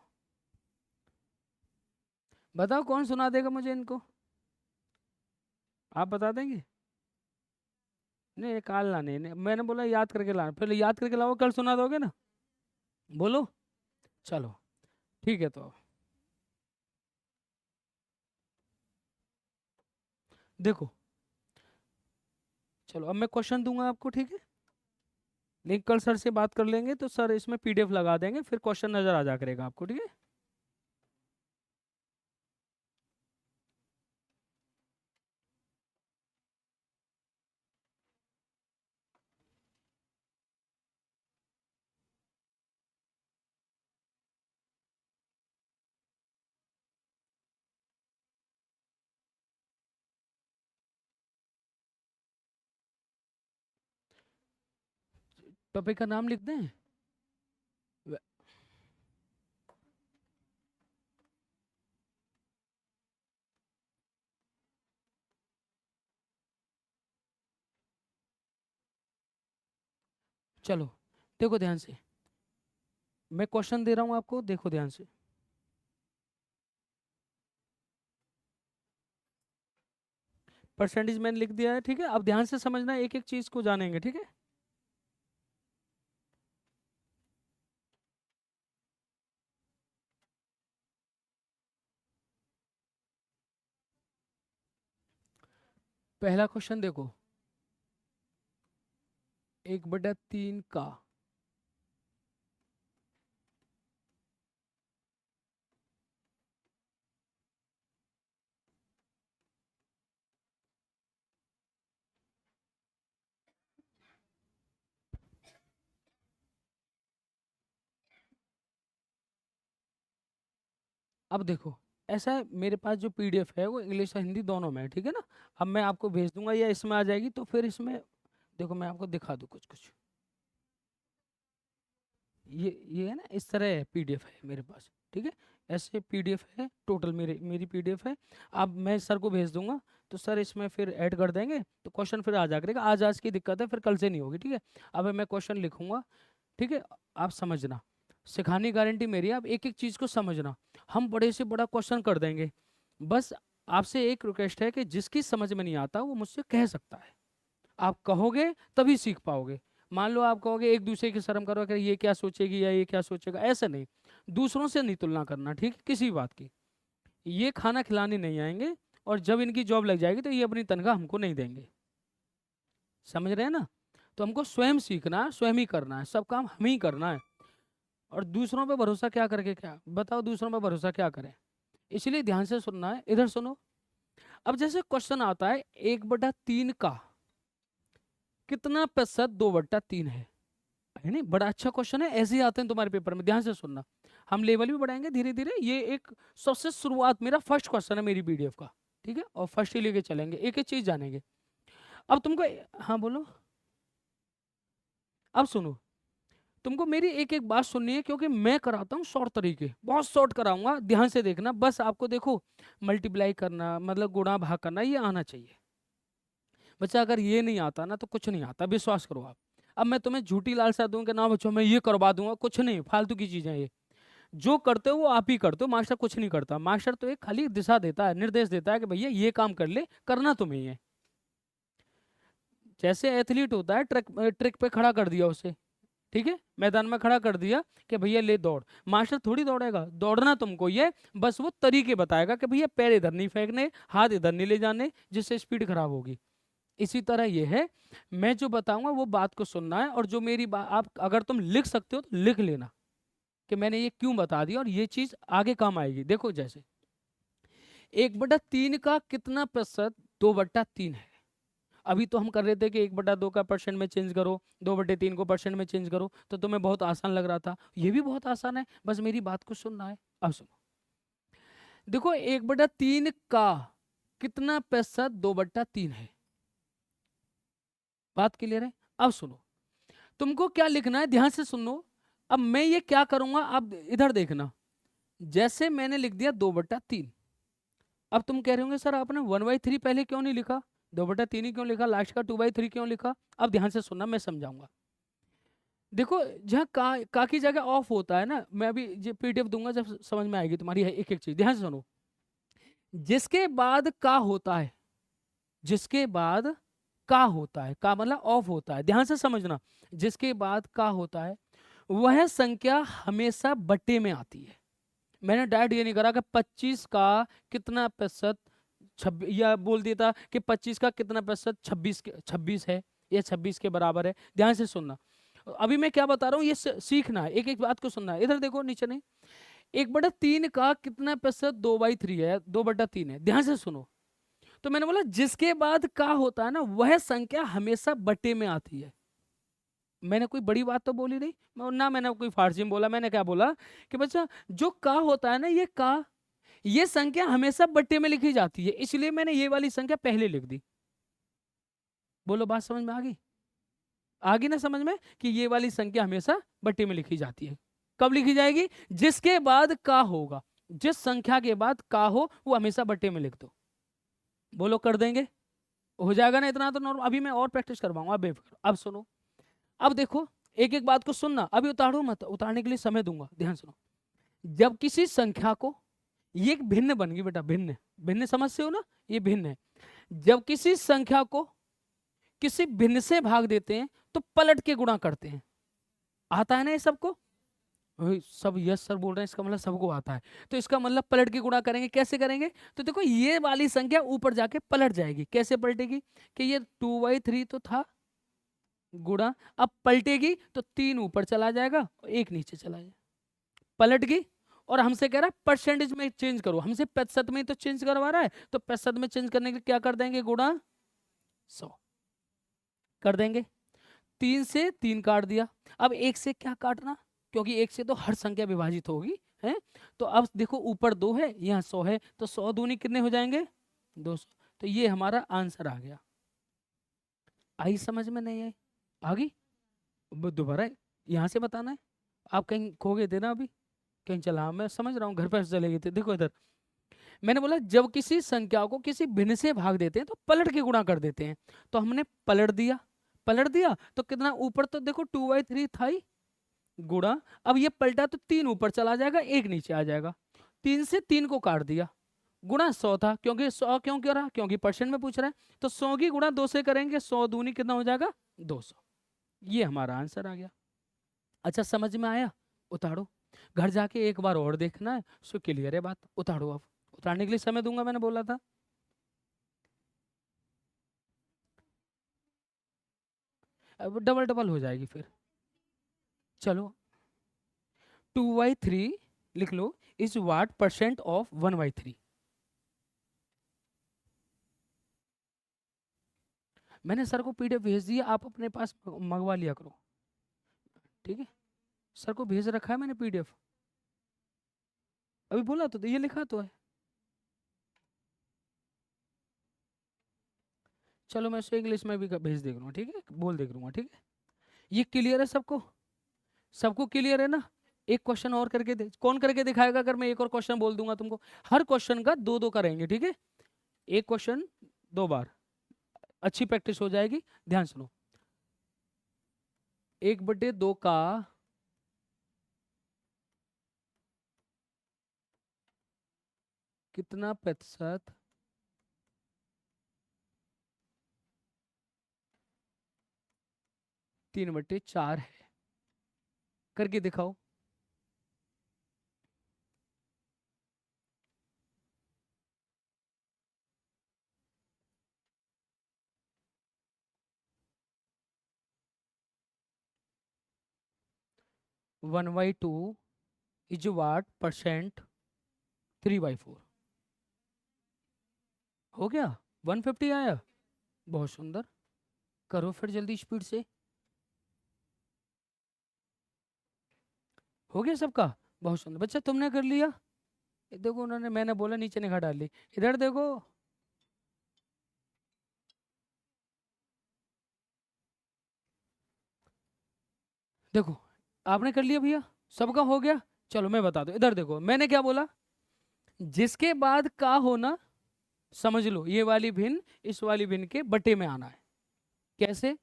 बताओ कौन सुना देगा मुझे इनको? आप बता देंगे? नहीं निकालना नहीं, नहीं मैंने बोला याद करके लाना, पहले याद करके लाओ, कल सुना दोगे ना? बोलो। चलो, ठीक है, तो देखो। चलो अब मैं क्वेश्चन दूंगा आपको, ठीक है? लेकिन कल सर से बात कर लेंगे तो सर इसमें पीडीएफ लगा देंगे, फिर क्वेश्चन नजर आ जा करेगा आपको, ठीक है? टॉपिक का नाम लिख दें? वे- चलो देखो ध्यान से, मैं क्वेश्चन दे रहा हूं आपको, देखो ध्यान से। परसेंटेज मैंने लिख दिया है, ठीक है। अब ध्यान से समझना, एक एक चीज को जानेंगे, ठीक है। पहला क्वेश्चन देखो, 1/3 का अब देखो, ऐसा है मेरे पास जो पीडीएफ है वो इंग्लिश और हिंदी दोनों में है, ठीक है ना। अब मैं आपको भेज दूंगा या इसमें आ जाएगी, तो फिर इसमें देखो मैं आपको दिखा दूँ कुछ कुछ। ये है ना, इस तरह है पीडीएफ है मेरे पास, ठीक है। ऐसे पीडीएफ है टोटल, मेरी पीडीएफ है। अब मैं सर को भेज दूंगा, तो सर इसमें फिर ऐड कर देंगे, तो क्वेश्चन फिर आ जा करेगा। आज की दिक्कत है, फिर कल से नहीं होगी, ठीक है। अब मैं क्वेश्चन लिखूंगा, ठीक है। आप समझना, सिखाने की गारंटी मेरी है, आप एक एक चीज को समझना। हम बड़े से बड़ा क्वेश्चन कर देंगे। बस आपसे एक रिक्वेस्ट है कि जिसकी समझ में नहीं आता वो मुझसे कह सकता है। आप कहोगे तभी सीख पाओगे। मान लो आप कहोगे एक दूसरे की शर्म करो कि ये क्या सोचेगी या ये क्या सोचेगा, ऐसा नहीं। दूसरों से नहीं तुलना करना, ठीक है, किसी बात की। ये खाना खिलाने नहीं आएंगे, और जब इनकी जॉब लग जाएगी तो ये अपनी तनख्वाह हमको नहीं देंगे। समझ रहे हैं ना। तो हमको स्वयं सीखना है, स्वयं ही करना है, सब काम हम ही करना है। और दूसरों पे भरोसा क्या करके, क्या बताओ, दूसरों पे भरोसा क्या करें। इसलिए ध्यान से सुनना है, इधर सुनो। अब जैसे क्वेश्चन आता है 1/3 का कितना प्रतिशत 2/3 है नहीं, बड़ा अच्छा क्वेश्चन है, ऐसे ही आते हैं तुम्हारे पेपर में, ध्यान से सुनना। हम लेवल भी बढ़ाएंगे धीरे धीरे, ये एक सबसे शुरुआत, मेरा फर्स्ट क्वेश्चन है मेरी पीडीएफ का, ठीक है। और फर्स्ट ही लेके चलेंगे, एक एक चीज जानेंगे। अब तुमको, हाँ बोलो। अब सुनो, तुमको मेरी एक एक बात सुननी है, क्योंकि मैं कराता हूँ शॉर्ट तरीके, बहुत शॉर्ट कराऊंगा, ध्यान से देखना। बस आपको देखो, मल्टीप्लाई करना मतलब गुणा भाग करना ये आना चाहिए। बच्चा अगर ये नहीं आता ना तो कुछ नहीं आता, विश्वास करो आप। अब मैं तुम्हें झूठी लालसा दूं कि ना बच्चों मैं ये करवा दूंगा, कुछ नहीं, फालतू की चीजें ये। जो करते हो वो आप ही करते हो, मास्टर कुछ नहीं करता। मास्टर तो एक खाली दिशा देता है, निर्देश देता है कि भैया ये काम कर ले, करना तुम्हें ही है। जैसे एथलीट होता है, ट्रैक ट्रैक पे खड़ा कर दिया उसे, ठीक है, मैदान में खड़ा कर दिया कि भैया ले दौड़। मास्टर थोड़ी दौड़ेगा, दौड़ना तुमको ये, बस वो तरीके बताएगा कि भैया पैर इधर नहीं फेंकने, हाथ इधर नहीं ले जाने, जिससे स्पीड खराब होगी। इसी तरह ये है, मैं जो बताऊंगा वो बात को सुनना है, और जो मेरी बात, आप अगर तुम लिख सकते हो तो लिख लेना कि मैंने ये क्यों बता दिया, और ये चीज आगे काम आएगी। देखो जैसे 1/3 का कितना प्रतिशत 2/3 है। अभी तो हम कर रहे थे कि 1/2 का परसेंट में चेंज करो, 2/3 को परसेंट में चेंज करो, तो तुम्हें बहुत आसान लग रहा था। ये भी बहुत आसान है, बस मेरी बात को सुनना है। अब सुनो, देखो 1/3 का कितना प्रतिशत 2/3 है। बात क्लियर है? अब सुनो, तुमको क्या लिखना है, ध्यान से सुनो। अब मैं ये क्या करूंगा, अब इधर देखना। जैसे मैंने लिख दिया 2/3, अब तुम कह रहे होंगे सर आपने 1/3 पहले क्यों नहीं लिखा, 2/3 ही क्यों लिखा, लास्ट का 2/3 क्यों लिखा। अब ध्यान से सुनना, मैं समझाऊंगा। देखो जहाँ का की जगह ऑफ होता है ना, मैं अभी पीडीएफ दूंगा जब समझ में आएगी तुम्हारी, है एक एक चीज, ध्यान से सुनो। जिसके बाद का होता है, जिसके बाद का होता है, का मतलब ऑफ होता है, ध्यान से समझना। जिसके बाद का होता है वह संख्या हमेशा बट्टे में आती है। मैंने डायरेक्ट ये नहीं करा कि 25 का कितना प्रतिशत 26, या बोल दिया था कि 25 का कितना प्रतिशत 26 है, या 26 के बराबर है। ध्यान से सुनना, अभी मैं क्या बता रहा हूँ ये सीखना है, एक एक बात को सुनना है। इधर देखो नीचे नहीं, 1/3 का कितना प्रतिशत 2/3 है, 2/3 है, ध्यान से सुनो। तो मैंने बोला जिसके बाद का होता है ना वह संख्या हमेशा बट्टे में आती है। मैंने कोई बड़ी बात तो बोली नहीं, ना मैंने कोई फारसी में बोला। मैंने क्या बोला कि बच्चा जो का होता है ना, ये का, ये संख्या हमेशा बट्टे में लिखी जाती है, इसलिए मैंने ये वाली संख्या पहले लिख दी। बोलो बात समझ में आ गई? आगे ना समझ में कि ये वाली संख्या हमेशा बट्टे में लिखी जाती है। कब लिखी जाएगी? जिसके बाद का होगा, जिस संख्या के बाद का हो वो हमेशा बट्टे में लिख दो। बोलो कर देंगे? हो जाएगा ना इतना तो नॉर्मल। अभी मैं और प्रैक्टिस करवाऊंगा, आप बेफिक्र। अब सुनो, अब देखो, एक एक बात को सुनना, अभी उतारो मत, उतारने के लिए समय दूंगा, ध्यान सुनो। जब किसी संख्या को, ये एक भिन्न बन गई बेटा, भिन्न, भिन्न समझते हो ना, ये भिन्न है। जब किसी संख्या को किसी भिन्न से भाग देते हैं तो पलट के गुणा करते हैं। आता है ना ये सबको? सब यस सर बोल रहे हैं, इसका मतलब सबको आता है। तो इसका मतलब पलट के गुणा करेंगे, कैसे करेंगे? तो देखो ये वाली संख्या ऊपर जाके पलट जाएगी। कैसे पलटेगी? कि ये 2/3 तो था, गुणा, अब पलटेगी तो 3 ऊपर चला जाएगा और 1 नीचे चला जाएगा, पलट गई। और हमसे कह रहा है परसेंटेज में चेंज करो, हमसे प्रतिशत में तो चेंज करवा रहा है, तो प्रतिशत में चेंज करने के लिए क्या कर देंगे? गुणा 100 कर देंगे। 3 से 3 काट दिया। अब 1 से क्या काटना, क्योंकि 1 से तो हर संख्या विभाजित होगी है। तो अब देखो ऊपर 2 है, यहाँ 100 है, तो 100 दूनी कितने हो जाएंगे? 200। तो ये हमारा आंसर आ गया। आई समझ में? नहीं आई? आ गई? दोबारा यहाँ से बताना है। आप कहीं खो गए थे ना अभी, कहीं चला, मैं समझ रहा हूँ घर पर चले गए थे। देखो इधर मैंने बोला जब किसी संख्या को किसी भिन्न से भाग देते हैं तो पलट के गुणा कर देते हैं। तो हमने पलट दिया, पलट दिया तो कितना ऊपर, तो देखो 2/3 था ही, गुणा, अब ये पलटा तो 3 ऊपर चला जाएगा, 1 नीचे आ जाएगा। 3 से 3 को काट दिया, गुणा 100 था, क्योंकि 100 क्यों कह रहा? क्योंकि परसेंट में पूछ रहा है। तो 100 की गुणा 2 से करेंगे, 100 दूनी कितना हो जाएगा? 200। ये हमारा आंसर आ गया। अच्छा समझ में आया? उतारो, घर जाके एक बार और देखना है, सो क्लियर है बात। उतारो, अब उतारने के लिए समय दूंगा, मैंने बोला था। अब डबल डबल हो जाएगी फिर। चलो 2/3 लिख लो, इज व्हाट परसेंट ऑफ 1/3। मैंने सर को पीडीएफ भेज दिया, आप अपने पास मंगवा लिया करो, ठीक है? सर को भेज रखा है मैंने पीडीएफ, अभी बोला तो ये लिखा तो है। चलो मैं उसे इंग्लिश में भी भेज देख लूँगा, ठीक है, बोल देख लूँगा, ठीक है? ये क्लियर है सबको? सबको क्लियर है ना? एक क्वेश्चन और करके दे, कौन करके दिखाएगा अगर मैं एक और क्वेश्चन बोल दूंगा तुमको? हर क्वेश्चन का 2-2 करेंगे, ठीक है? एक क्वेश्चन 2 बार, अच्छी प्रैक्टिस हो जाएगी। ध्यान सुनो, 1/2 का कितना प्रतिशत 3/4 है? करके दिखाओ। One by two is what percent 3/4? हो गया? 150 आया, बहुत सुंदर। करो फिर जल्दी स्पीड से। हो गया सबका? बहुत सुंदर बच्चा, तुमने कर लिया? ये देखो उन्होंने, मैंने बोला नीचे निगाह डाल ली, इधर देखो। देखो आपने कर लिया भैया, सबका हो गया। चलो मैं बता दूं, इधर देखो मैंने क्या बोला, जिसके बाद का होना, समझ लो ये वाली भिन्न इस वाली भिन्न के बटे में आना है। कैसे?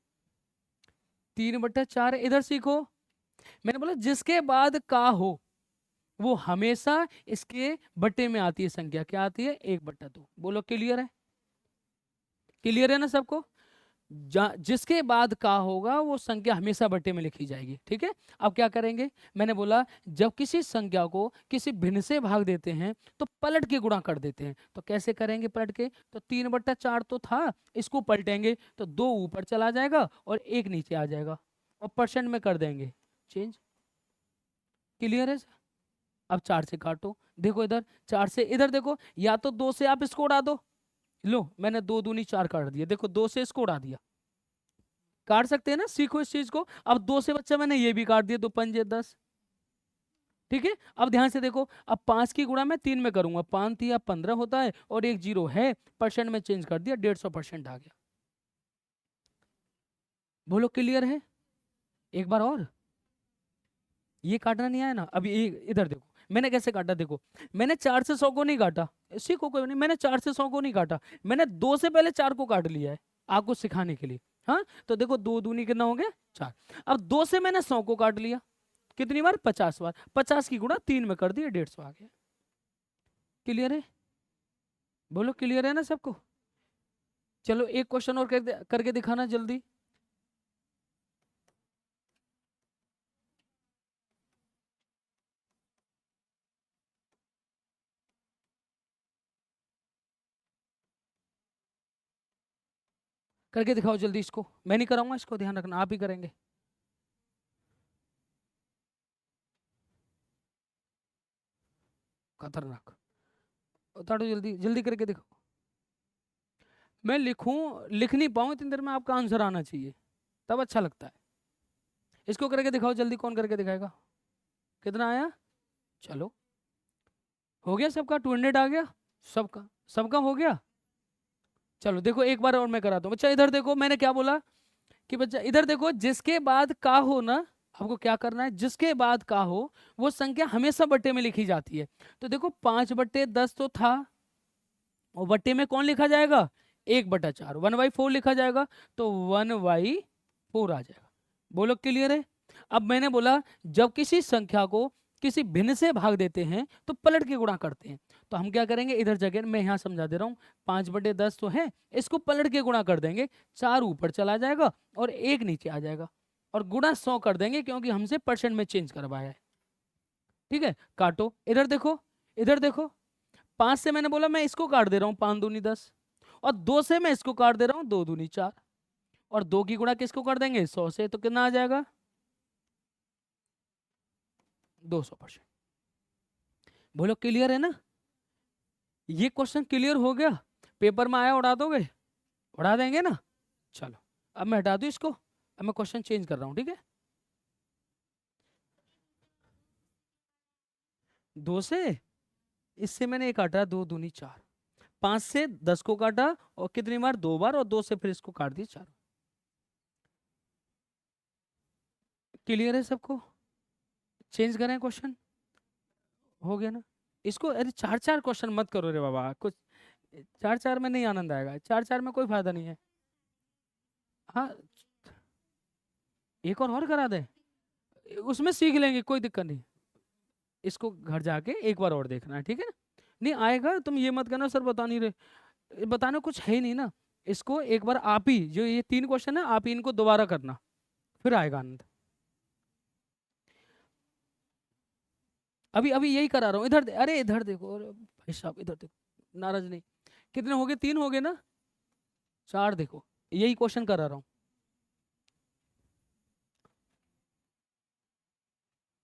3/4 इधर सीखो। मैंने बोला जिसके बाद का हो वो हमेशा इसके बटे में आती है संख्या, क्या आती है? 1/2। बोलो क्लियर है? क्लियर है ना सबको? जिसके बाद का होगा वो संख्या हमेशा बटे में लिखी जाएगी, ठीक है? अब क्या करेंगे? मैंने बोला जब किसी संख्या को किसी भिन्न से भाग देते हैं तो पलट के गुणा कर देते हैं। तो कैसे करेंगे पलट के? तो 3/4 तो था, इसको पलटेंगे तो 2 ऊपर चला जाएगा और 1 नीचे आ जाएगा, और परसेंट में कर देंगे चेंज। क्लियर है? अब 4 से काटो, देखो इधर 4 से इधर देखो, या तो 2 से आप इसको उड़ा दो, लो मैंने 2 दूनी 4 काट दिया, देखो 2 से इसको उड़ा दिया, काट सकते हैं ना, सीखो इस चीज को। अब 2 से बच्चा मैंने ये भी काट दिया, 2×5 = 10, ठीक है? अब ध्यान से देखो, अब 5 की गुणा मैं 3 में करूंगा, 5 या 15 होता है और एक जीरो है, परसेंट में चेंज कर दिया, 150% आ गया। बोलो क्लियर है? एक बार और। ये काटना नहीं आया ना, अभी इधर देखो मैंने कैसे काटा, देखो मैंने 4 से 100 को नहीं काटा, सीखो कोई नहीं, मैंने 4 से 100 को नहीं काटा, मैंने 2 से पहले 4 को काट लिया है आपको सिखाने के लिए। हाँ, तो देखो 2 दूनी कितना हो गया 4। अब 2 से मैंने 100 को काट लिया, कितनी बार 50 बार, 50 की गुणा 3 में कर दिया, 150 आ गया। क्लियर है? बोलो क्लियर है ना सबको? चलो एक क्वेश्चन और करके दिखाना जल्दी। करके दिखाओ जल्दी इसको, मैं नहीं कराऊंगा इसको, ध्यान रखना आप ही करेंगे। खतरनाक, उतारो जल्दी जल्दी करके दिखाओ। मैं लिखूं, लिख नहीं पाऊं इतनी देर में, आपका आंसर आना चाहिए तब अच्छा लगता है। इसको करके दिखाओ जल्दी, कौन करके दिखाएगा? कितना आया? चलो हो गया सबका, 200 आ गया सबका, सबका हो गया। चलो देखो एक बार और मैं कराता हूँ, बच्चा इधर देखो मैंने क्या बोला कि बच्चा इधर देखो, जिसके बाद का हो ना, आपको क्या करना है, जिसके बाद का हो वो संख्या हमेशा बट्टे में लिखी जाती है। तो देखो 5/10 तो था, और बट्टे में कौन लिखा जाएगा, 1/4, 1/4 लिखा जाएगा, तो 1/4 आ जाएगा। बोलो क्लियर है? अब मैंने बोला जब किसी संख्या को किसी भिन्न से भाग देते हैं तो पलट के गुणा करते हैं, तो हम क्या करेंगे, इधर जगह मैं यहाँ समझा दे रहा हूँ, 5/10 तो है, इसको पलट के गुणा कर देंगे, 4 ऊपर चला जाएगा और 1 नीचे आ जाएगा, और गुणा 100 कर देंगे क्योंकि हमसे परसेंट में चेंज करवाया है। ठीक है, काटो, इधर देखो, इधर देखो, 5 से मैंने बोला मैं इसको काट दे रहा हूँ, 5 दूनी 10, और 2 से मैं इसको काट दे रहा हूँ, 2 दूनी 4, और 2 की गुणा किसको कर देंगे, 100 से, तो कितना आ जाएगा, 200%। बोलो क्लियर है ना? ये क्वेश्चन क्लियर हो गया? पेपर में आया उड़ा दोगे? उड़ा देंगे ना? चलो अब मैं हटा दूं इसको, अब मैं क्वेश्चन चेंज कर रहा हूँ, ठीक है। 2 से, इससे मैंने एक काटा, 2 दूनी 4, 5 से 10 को काटा, और कितनी बार, 2 बार, और 2 से फिर इसको काट दिया 4। क्लियर है सबको? चेंज करें क्वेश्चन, हो गया ना? इसको अरे 4-4 क्वेश्चन मत करो रे बाबा, कुछ 4-4 में नहीं आनंद आएगा, 4-4 में कोई फायदा नहीं है। हाँ, एक और करा दे, उसमें सीख लेंगे, कोई दिक्कत नहीं। इसको घर जाके एक बार और देखना है, ठीक है ना? नहीं आएगा, तुम ये मत कहना सर बता नहीं रहे, बताना कुछ है ही नहीं ना। इसको एक बार आप ही, जो ये 3 क्वेश्चन है आप ही इनको दोबारा करना, फिर आएगा आनंद। अभी अभी यही करा रहा हूँ, इधर अरे इधर देखो, अरे भाई साहब इधर देखो, नाराज नहीं। कितने हो गए, 3 हो गए ना, 4 देखो, यही क्वेश्चन करा रहा हूँ।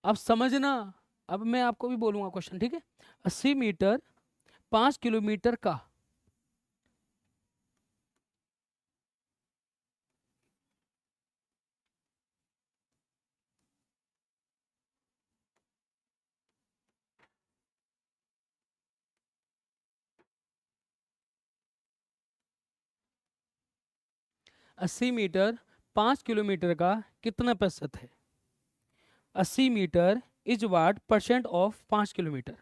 अब समझना, अब मैं आपको भी बोलूंगा क्वेश्चन, ठीक है। 80 मीटर 5 किलोमीटर का, 80 मीटर 5 किलोमीटर का कितना प्रतिशत है? 80 metre is what percent of 5 kilometre,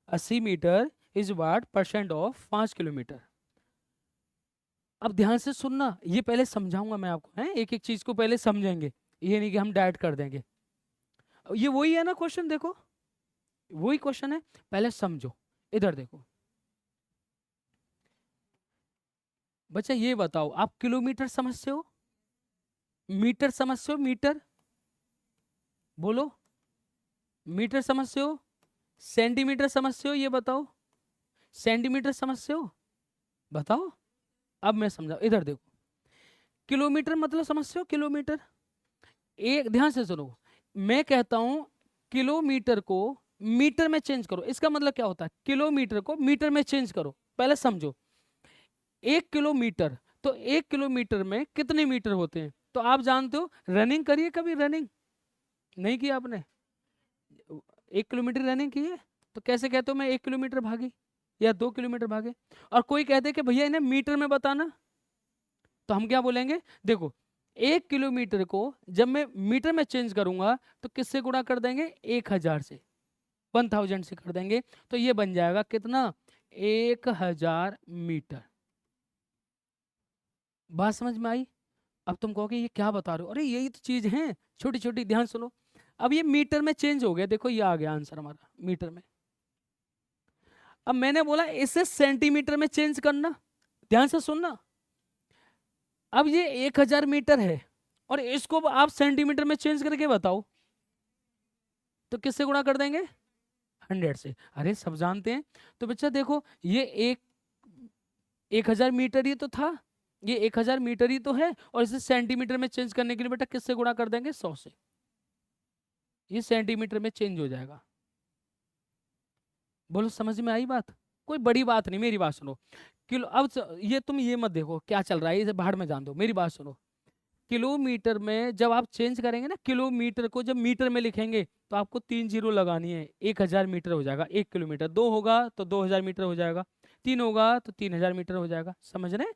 80 metre is what percent of 5 kilometre. अब ध्यान से सुनना, ये पहले समझाऊंगा मैं आपको, है एक एक चीज को पहले समझेंगे, ये नहीं कि हम डायरेक्ट कर देंगे। ये वही है ना क्वेश्चन, देखो वही क्वेश्चन है, पहले समझो। इधर देखो बच्चा, ये बताओ आप किलोमीटर समझते हो, मीटर समझते हो, मीटर, बोलो, मीटर समझते हो, सेंटीमीटर समझते हो, ये बताओ, सेंटीमीटर समझते हो, बताओ। अब मैं समझा, इधर देखो, किलोमीटर मतलब समझते हो, किलोमीटर, एक ध्यान से सुनो, मैं कहता हूं किलोमीटर को मीटर में चेंज करो, इसका मतलब क्या होता है, किलोमीटर को मीटर में चेंज करो, पहले समझो। 1 किलोमीटर, तो 1 किलोमीटर में कितने मीटर होते हैं, तो आप जानते हो, रनिंग करिए कभी, रनिंग नहीं किया आपने, 1 किलोमीटर रनिंग की है, तो कैसे कहते हो मैं 1 किलोमीटर भागी या 2 किलोमीटर भागे, और कोई कहते कि भैया इन्हें मीटर में बताना, तो हम क्या बोलेंगे, देखो 1 किलोमीटर को जब मैं मीटर में चेंज करूंगा तो किससे गुणा कर देंगे, 1000 से, 1000 से कर देंगे। तो ये बन जाएगा कितना, 1000 मीटर। बात समझ में आई? अब तुम कहोगे ये क्या बता रहे हो, अरे यही तो चीज है छोटी छोटी, ध्यान सुनो। अब ये मीटर में चेंज हो गया, देखो ये आ गया आंसर हमारा मीटर में। अब मैंने बोला इसे सेंटीमीटर में चेंज करना, ध्यान से सुनना। अब ये 1000 मीटर है और इसको आप सेंटीमीटर में चेंज करके बताओ, तो किससे गुणा कर देंगे, 100 से। अरे सब जानते हैं। तो बच्चा देखो ये 1000 मीटर ही तो था, ये 1000 मीटर ही तो है, और इसे सेंटीमीटर में चेंज करने के लिए बेटा किससे गुणा कर देंगे, 100 से। ये सेंटीमीटर में चेंज हो जाएगा। बोलो समझ में आई बात? कोई बड़ी बात नहीं, मेरी बात सुनो। किलो, अब ये तुम ये मत देखो क्या चल रहा है, इसे बाहर में जान दो, मेरी बात सुनो। किलोमीटर में जब आप चेंज करेंगे ना, किलोमीटर को जब मीटर में लिखेंगे तो आपको 3 जीरो लगानी है, 1000 मीटर हो जाएगा 1 किलोमीटर। 2 होगा तो 2000 मीटर हो जाएगा, 3 होगा तो 3000 मीटर हो जाएगा। समझ रहे हैं?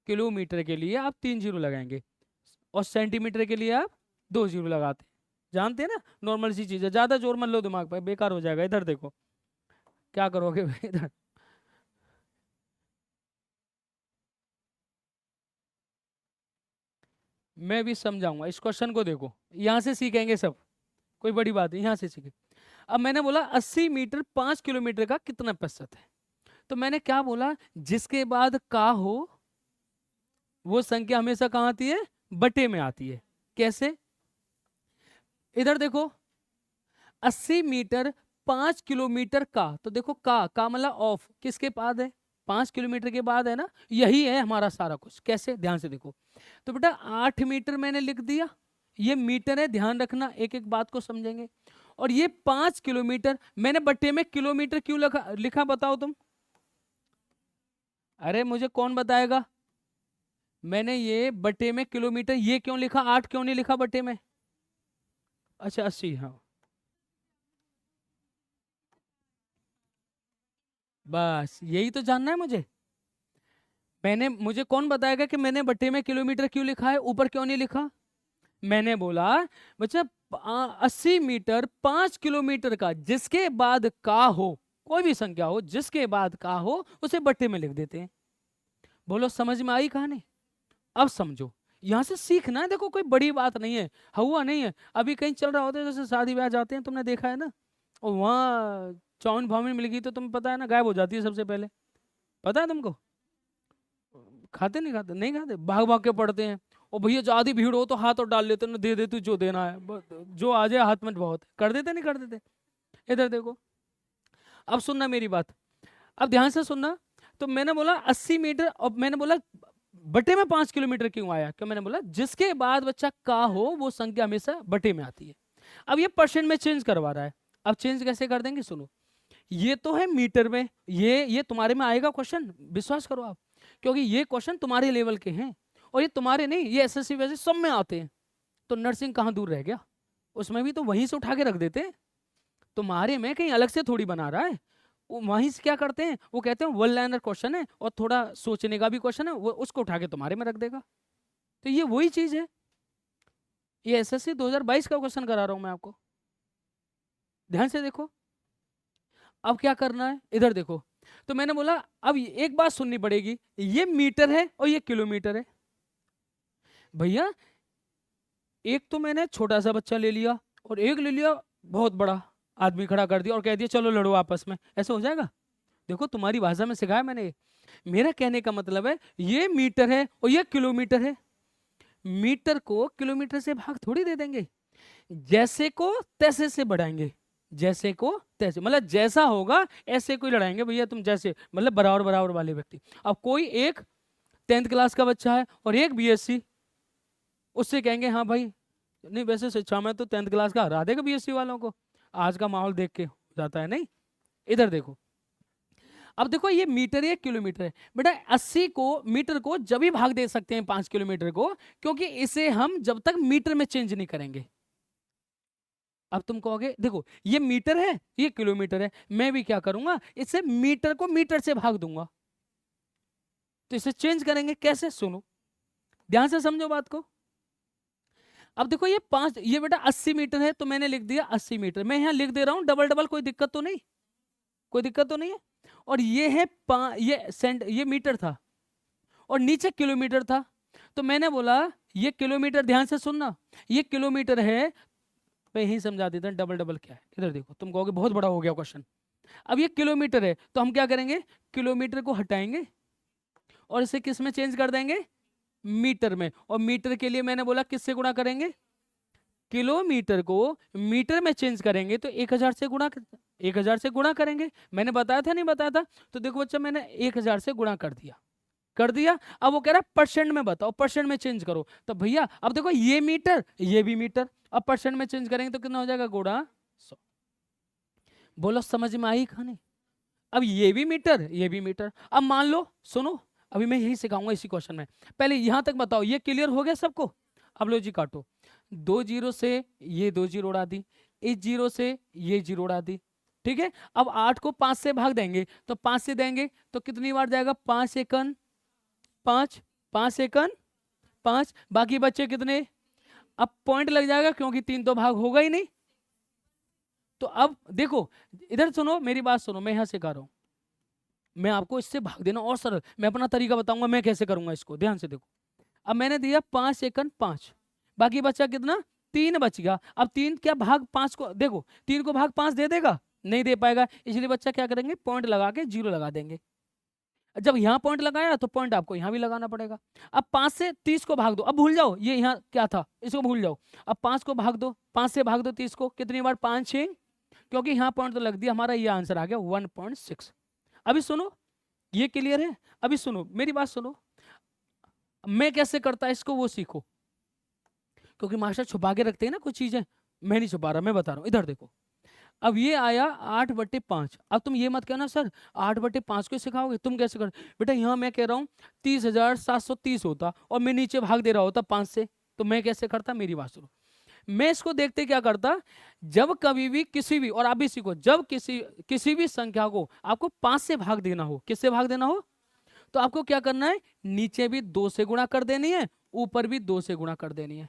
किलोमीटर के लिए आप 3 जीरो लगाएंगे और सेंटीमीटर के लिए आप 2 जीरो लगाते हैं। जानते हैं ना, नॉर्मल सी चीज है, ज्यादा जोर मत लो दिमाग पे, बेकार हो जाएगा। इधर देखो क्या करोगे इधर। मैं भी समझाऊंगा, इस क्वेश्चन को देखो, यहाँ से सीखेंगे सब, कोई बड़ी बात नहीं, यहाँ से सीखे। अब मैंने बोला 80 मीटर 5 किलोमीटर का कितना प्रतिशत है। तो मैंने क्या बोला, जिसके बाद का हो वो संख्या हमेशा कहाँ आती है, बटे में आती है। कैसे, इधर देखो 80 मीटर 5 किलोमीटर का, तो देखो का मतलब ऑफ, किसके बाद है, 5 किलोमीटर के बाद है ना, यही है हमारा सारा कुछ। कैसे, ध्यान से देखो। तो बेटा 8 मीटर मैंने लिख दिया, ये मीटर है, ध्यान रखना, एक एक बात को समझेंगे। और ये 5 किलोमीटर मैंने बट्टे में किलोमीटर क्यों लिखा बताओ तुम, अरे मुझे कौन बताएगा। मैंने ये बट्टे में किलोमीटर ये क्यों लिखा, 8 क्यों नहीं लिखा बट्टे में। अच्छा 80, हाँ बस यही तो जानना है मुझे। मुझे कौन बताएगा कि मैंने बट्टे में किलोमीटर क्यों लिखा है, ऊपर क्यों नहीं लिखा। मैंने बोला बच्चा 80 मीटर 5 किलोमीटर का जिसके बाद का हो, कोई भी संख्या हो जिसके बाद का हो उसे बट्टे में लिख देते हैं। बोलो समझ में आई कहानी? अब समझो, यहाँ से सीखना है, देखो कोई बड़ी बात नहीं है, हुआ नहीं है। अभी कहीं चल रहा होता है, जैसे शादी ब्याह जाते हैं, तुमने देखा है ना, और वहाँ चाउमीन फाउमीन मिल गई तो तुम्हें पता है ना, गायब हो जाती है सबसे पहले, पता है तुमको। खाते नहीं, खाते नहीं, खाते, भाग भाग के पड़ते हैं। और भैया ज्यादा भीड़ हो तो हाथ और डाल लेते हैं, दे दे तू जो देना है, जो आ जाए हाथ में बहुत कर देते, नहीं कर देते। इधर देखो, अब सुनना मेरी बात, अब ध्यान से सुनना। तो मैंने बोला 80 मीटर, और मैंने बोला बटे में 5 किलोमीटर क्यों आया, क्यों, मैंने बोला जिसके बाद बच्चा का हो वो संख्या हमेशा बटे में आती है। अब ये परसेंट में चेंज करवा रहा है, अब चेंज कैसे कर देंगे सुनो। ये तो है मीटर में, ये तुम्हारे में आएगा क्वेश्चन, विश्वास करो आप, क्योंकि ये क्वेश्चन तुम्हारे लेवल के हैं, और ये तुम्हारे नहीं, ये एसएससी वैसे सब में आते हैं। तो नर्सिंग कहाँ दूर रह गया, उसमें भी तो वहीं से उठा के रख देते हैं। तुम्हारे में कहीं अलग से थोड़ी बना रहा है, वहीं से क्या करते हैं, वो कहते हैं वन लाइनर क्वेश्चन है और थोड़ा सोचने का भी क्वेश्चन है, वो उसको उठा के तुम्हारे में रख देगा। तो ये वही चीज है, ये एसएससी 2022 का क्वेश्चन करा रहा हूं मैं आपको, ध्यान से देखो। अब क्या करना है, इधर देखो। तो मैंने बोला अब एक बात सुननी पड़ेगी, ये मीटर है और ये किलोमीटर है। भैया एक तो मैंने छोटा सा बच्चा ले लिया और एक ले लिया बहुत बड़ा आदमी खड़ा कर दिया और कह दिया चलो लड़ो आपस में, ऐसे हो जाएगा? देखो तुम्हारी भाषा में सिखाया मैंने, मेरा कहने का मतलब है ये मीटर है और ये किलोमीटर है, मीटर को किलोमीटर से भाग थोड़ी दे देंगे, जैसे को तैसे से बढ़ाएंगे, जैसे को तैसे, मतलब जैसा होगा ऐसे कोई लड़ाएंगे भैया तुम, जैसे मतलब बराबर बराबर वाले व्यक्ति। अब कोई एक 10th क्लास का बच्चा है और एक बीएससी, उससे कहेंगे हाँ भाई, नहीं वैसे शिक्षा में तो 10th क्लास का हरा देगा बीएससी वालों को, आज का माहौल देख के हो जाता है नहीं। इधर देखो, अब देखो ये मीटर है किलोमीटर है, बेटा 80 को मीटर को जब भी भाग दे सकते हैं 5 किलोमीटर को, क्योंकि इसे हम जब तक मीटर में चेंज नहीं करेंगे। अब तुम कहोगे देखो ये मीटर है ये किलोमीटर है, मैं भी क्या करूंगा, इसे मीटर को मीटर से भाग दूंगा, तो इसे चेंज करेंगे कैसे, सुनो। ध्यान से समझो बात को। अब देखो ये 5, ये बेटा 80 मीटर है तो मैंने लिख दिया 80 मीटर, मैं यहाँ लिख दे रहा हूँ डबल डबल, कोई दिक्कत तो नहीं, कोई दिक्कत तो नहीं है। और ये है ये मीटर था और नीचे किलोमीटर था, तो मैंने बोला ये किलोमीटर, ध्यान से सुनना, ये किलोमीटर है, मैं यही समझा देता हूँ डबल डबल क्या है। इधर देखो, तुम कहोगे बहुत बड़ा हो गया क्वेश्चन। अब ये किलोमीटर है तो हम क्या करेंगे, किलोमीटर को हटाएंगे और इसे किस में चेंज कर देंगे, मीटर में। और मीटर के लिए मैंने बोला किससे गुणा करेंगे, किलोमीटर को मीटर में चेंज करेंगे तो 1000 से गुणा 1000 से गुणा करेंगे। मैंने बताया था नहीं बताया था? तो देखो बच्चा मैंने 1000 से गुणा कर दिया, कर दिया। अब वो कह रहा है परसेंट में बताओ, परसेंट में चेंज करो। तो भैया अब देखो ये मीटर ये भी मीटर, अब परसेंट में चेंज करेंगे तो कितना हो जाएगा, गुणा 100। बोलो समझ में आई कहानी? अब ये भी मीटर ये भी मीटर। अब मान लो, सुनो अभी मैं यही सिखाऊंगा इसी क्वेश्चन में, पहले यहां तक बताओ, ये क्लियर हो गया सबको? अब लो जी काटो, 2 जीरो से ये 2 जीरो उड़ा दी, इस जीरो से ये जीरो उड़ा दी, ठीक है। अब 8 को 5 से भाग देंगे तो 5 से देंगे तो कितनी बार जाएगा, 5 एकन 5, 5 एकन 5, बाकी बच्चे कितने, अब पॉइंट लग जाएगा क्योंकि 3 तो भाग होगा ही नहीं। तो अब देखो इधर सुनो मेरी बात सुनो, मैं यहां सिखा रहा हूं, मैं आपको इससे भाग देना और सरल, मैं अपना तरीका बताऊंगा मैं कैसे करूंगा इसको, ध्यान से देखो। अब मैंने दिया 5 एकन 5, बाकी बचा कितना, 3 बच गया। अब 3 क्या भाग 5 को, देखो 3 को भाग 5 दे देगा, नहीं दे पाएगा, इसलिए बच्चा क्या करेंगे, पॉइंट लगा के जीरो लगा देंगे। जब यहाँ पॉइंट लगाया तो पॉइंट आपको यहाँ भी लगाना पड़ेगा। अब 5 से 30 को भाग दो, अब भूल जाओ ये यहाँ क्या था, इसको भूल जाओ। अब 5 को भाग दो, 5 से भाग दो 30 को, कितनी बार, 5 6, क्योंकि यहाँ पॉइंट तो लग दिया, हमारा ये आंसर आ गया 1.6। अभी सुनो, ये क्लियर है? अभी सुनो मेरी बात सुनो, मैं कैसे करता इसको वो सीखो, क्योंकि मास्टर छुपा के रखते हैं ना कुछ चीजें, मैं नहीं छुपा रहा, मैं बता रहा हूँ। इधर देखो, अब ये आया 8/5। अब तुम ये मत कहना सर 8/5 को सिखाओगे, तुम कैसे कर, बेटा यहाँ मैं कह रहा हूँ 30,730 होता और मैं नीचे भाग दे रहा होता 5 से, तो मैं कैसे करता, मेरी बात सुनो। मैं इसको देखते क्या करता, जब कभी भी किसी भी, और आप भी सीखो, जब किसी भी संख्या को आपको 5 से भाग देना हो, किससे भाग देना हो, तो आपको क्या करना है, नीचे भी 2 से गुणा कर देनी है, ऊपर भी 2 से गुणा कर देनी है।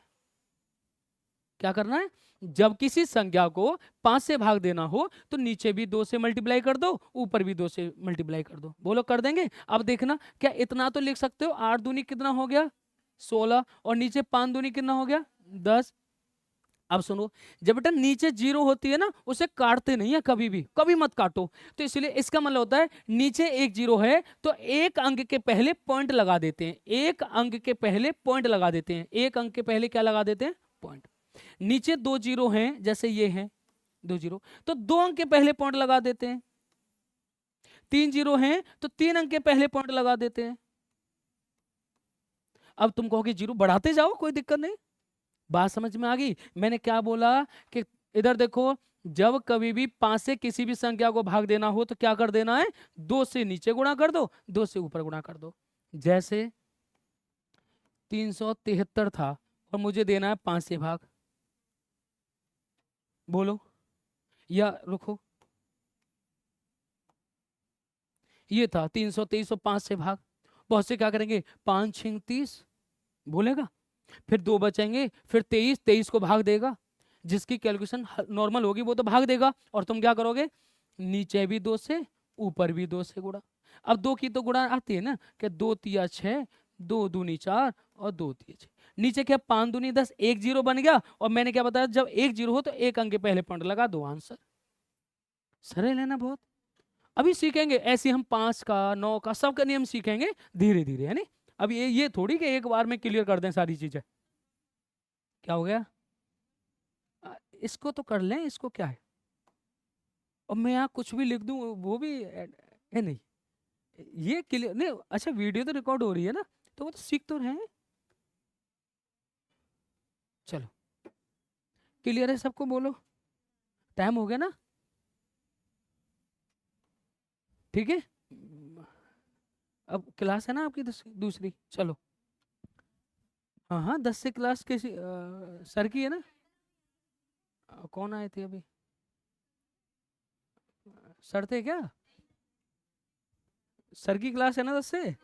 क्या करना है, जब किसी संख्या को 5 से भाग देना हो तो नीचे भी 2 से मल्टीप्लाई कर दो, ऊपर भी 2 से मल्टीप्लाई कर दो। बोलो कर देंगे? अब देखना, क्या इतना तो लिख सकते हो, 8 दूनी कितना हो गया 16, और नीचे 5 दूनी कितना हो गया 10। अब सुनो, जब बेटा नीचे जीरो होती है ना, उसे काटते नहीं है कभी भी, कभी मत काटो। तो इसलिए इसका मतलब होता है नीचे एक जीरो है तो एक अंक के पहले पॉइंट लगा देते हैं, एक अंक के पहले पॉइंट लगा देते हैं, एक अंक के पहले क्या लगा देते हैं, पॉइंट। नीचे 2 जीरो हैं, जैसे ये हैं 2 जीरो, तो 2 अंक के पहले पॉइंट लगा देते हैं। 3 जीरो हैं तो 3 अंक के पहले पॉइंट लगा देते हैं। अब तुम कहोगे जीरो बढ़ाते जाओ, कोई दिक्कत नहीं। बात समझ में आ गई? मैंने क्या बोला कि इधर देखो, जब कभी भी 5 से किसी भी संख्या को भाग देना हो तो क्या कर देना है, 2 से नीचे गुणा कर दो, 2 से ऊपर गुणा कर दो। जैसे 373 था और मुझे देना है 5 से भाग, बोलो, या रुको, ये था 323 और 5 से भाग, बहुत से क्या करेंगे, 5 6 30 बोलेगा, फिर 2 बचेंगे, फिर 23, 23 को भाग देगा, जिसकी कैलकुलेशन नॉर्मल होगी वो तो भाग देगा, और तुम क्या करोगे, नीचे भी 2 से ऊपर भी 2 से गुणा। अब 2 की तो गुणा आती है ना, कि 2 तिया 6, 2 दूनी 4 और 2 तिया 6, नीचे क्या 5 दूनी 10, एक जीरो बन गया। और मैंने क्या बताया, जब एक जीरो हो तो एक अंक के पहले पॉइंट लगा दो, आंसर। सरल है ना बहुत? अभी सीखेंगे ऐसे हम 5 का 9 का सबका नियम सीखेंगे धीरे धीरे, है नहीं? अब ये थोड़ी कि एक बार में क्लियर कर दें सारी चीजें। क्या हो गया, इसको तो कर लें, इसको क्या है, और मैं यहाँ कुछ भी लिख दूं वो भी है नहीं, ये क्लियर नहीं। अच्छा वीडियो तो रिकॉर्ड हो रही है ना, तो वो तो सीख तो रहे हैं। चलो क्लियर है सबको, बोलो टाइम हो गया ना, ठीक है। अब क्लास है ना आपकी दूसरी, चलो। हाँ हाँ 10 से क्लास कैसी, सर की है ना? कौन आए थे अभी, सर थे क्या? सर की क्लास है ना 10 से,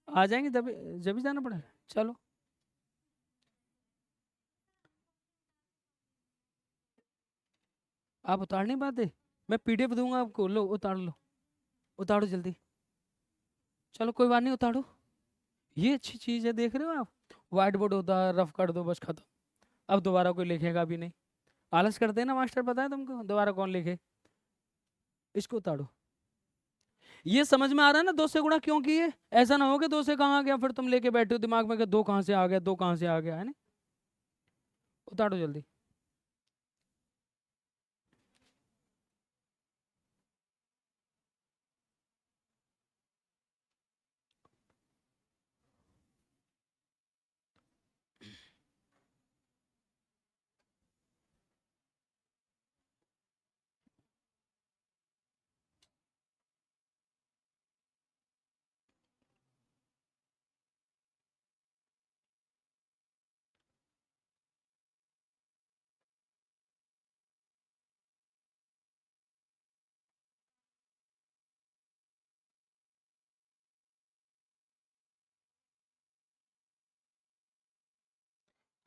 आ जाएंगे जब जब भी जाना पड़ेगा। चलो आप उतार नहीं पाते, मैं पीडीएफ दूंगा आपको, लो उतार लो, उतारो जल्दी। चलो कोई बात नहीं, उतारो। ये अच्छी चीज है, देख रहे हो आप, व्हाइट बोर्ड होता है, रफ कर दो बस खत्म। अब दोबारा कोई लिखेगा भी नहीं। आलस करते हैं ना मास्टर, पता है तुमको, दोबारा कौन लिखे। इसको उतारो। ये समझ में आ रहा है ना, दो से गुणा क्यों किए। ऐसा ना हो कि दो से कहाँ आ गया फिर तुम लेके बैठे हो दिमाग में कि दो कहाँ से आ गया, दो कहाँ से आ गया, है ना। उतारो जल्दी।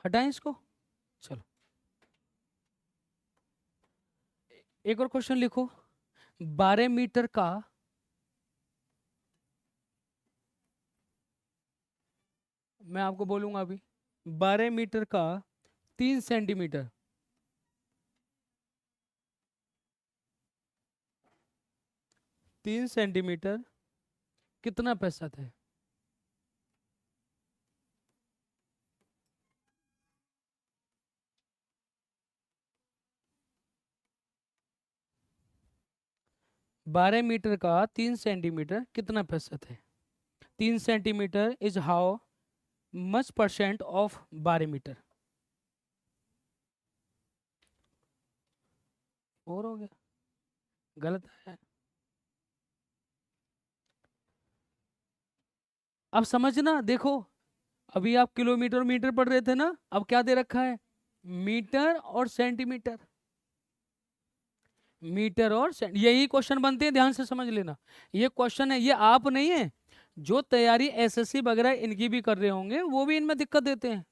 हटाएं इसको। चलो एक और क्वेश्चन लिखो। 12 मीटर का, मैं आपको बोलूंगा अभी, 12 मीटर का 3 सेंटीमीटर, 3 सेंटीमीटर कितना पैसा है। 12 मीटर का 3 सेंटीमीटर कितना प्रतिशत है। 3 centimetre is how much percent of 12 metre. और हो गया, गलत है। अब समझना देखो, अभी आप किलोमीटर मीटर पढ़ रहे थे ना, अब क्या दे रखा है, मीटर और सेंटीमीटर। मीटर और यही क्वेश्चन बनते हैं, ध्यान से समझ लेना। ये क्वेश्चन है, ये आप नहीं है, जो तैयारी एसएससी वगैरह इनकी भी कर रहे होंगे वो भी इनमें दिक्कत देते हैं।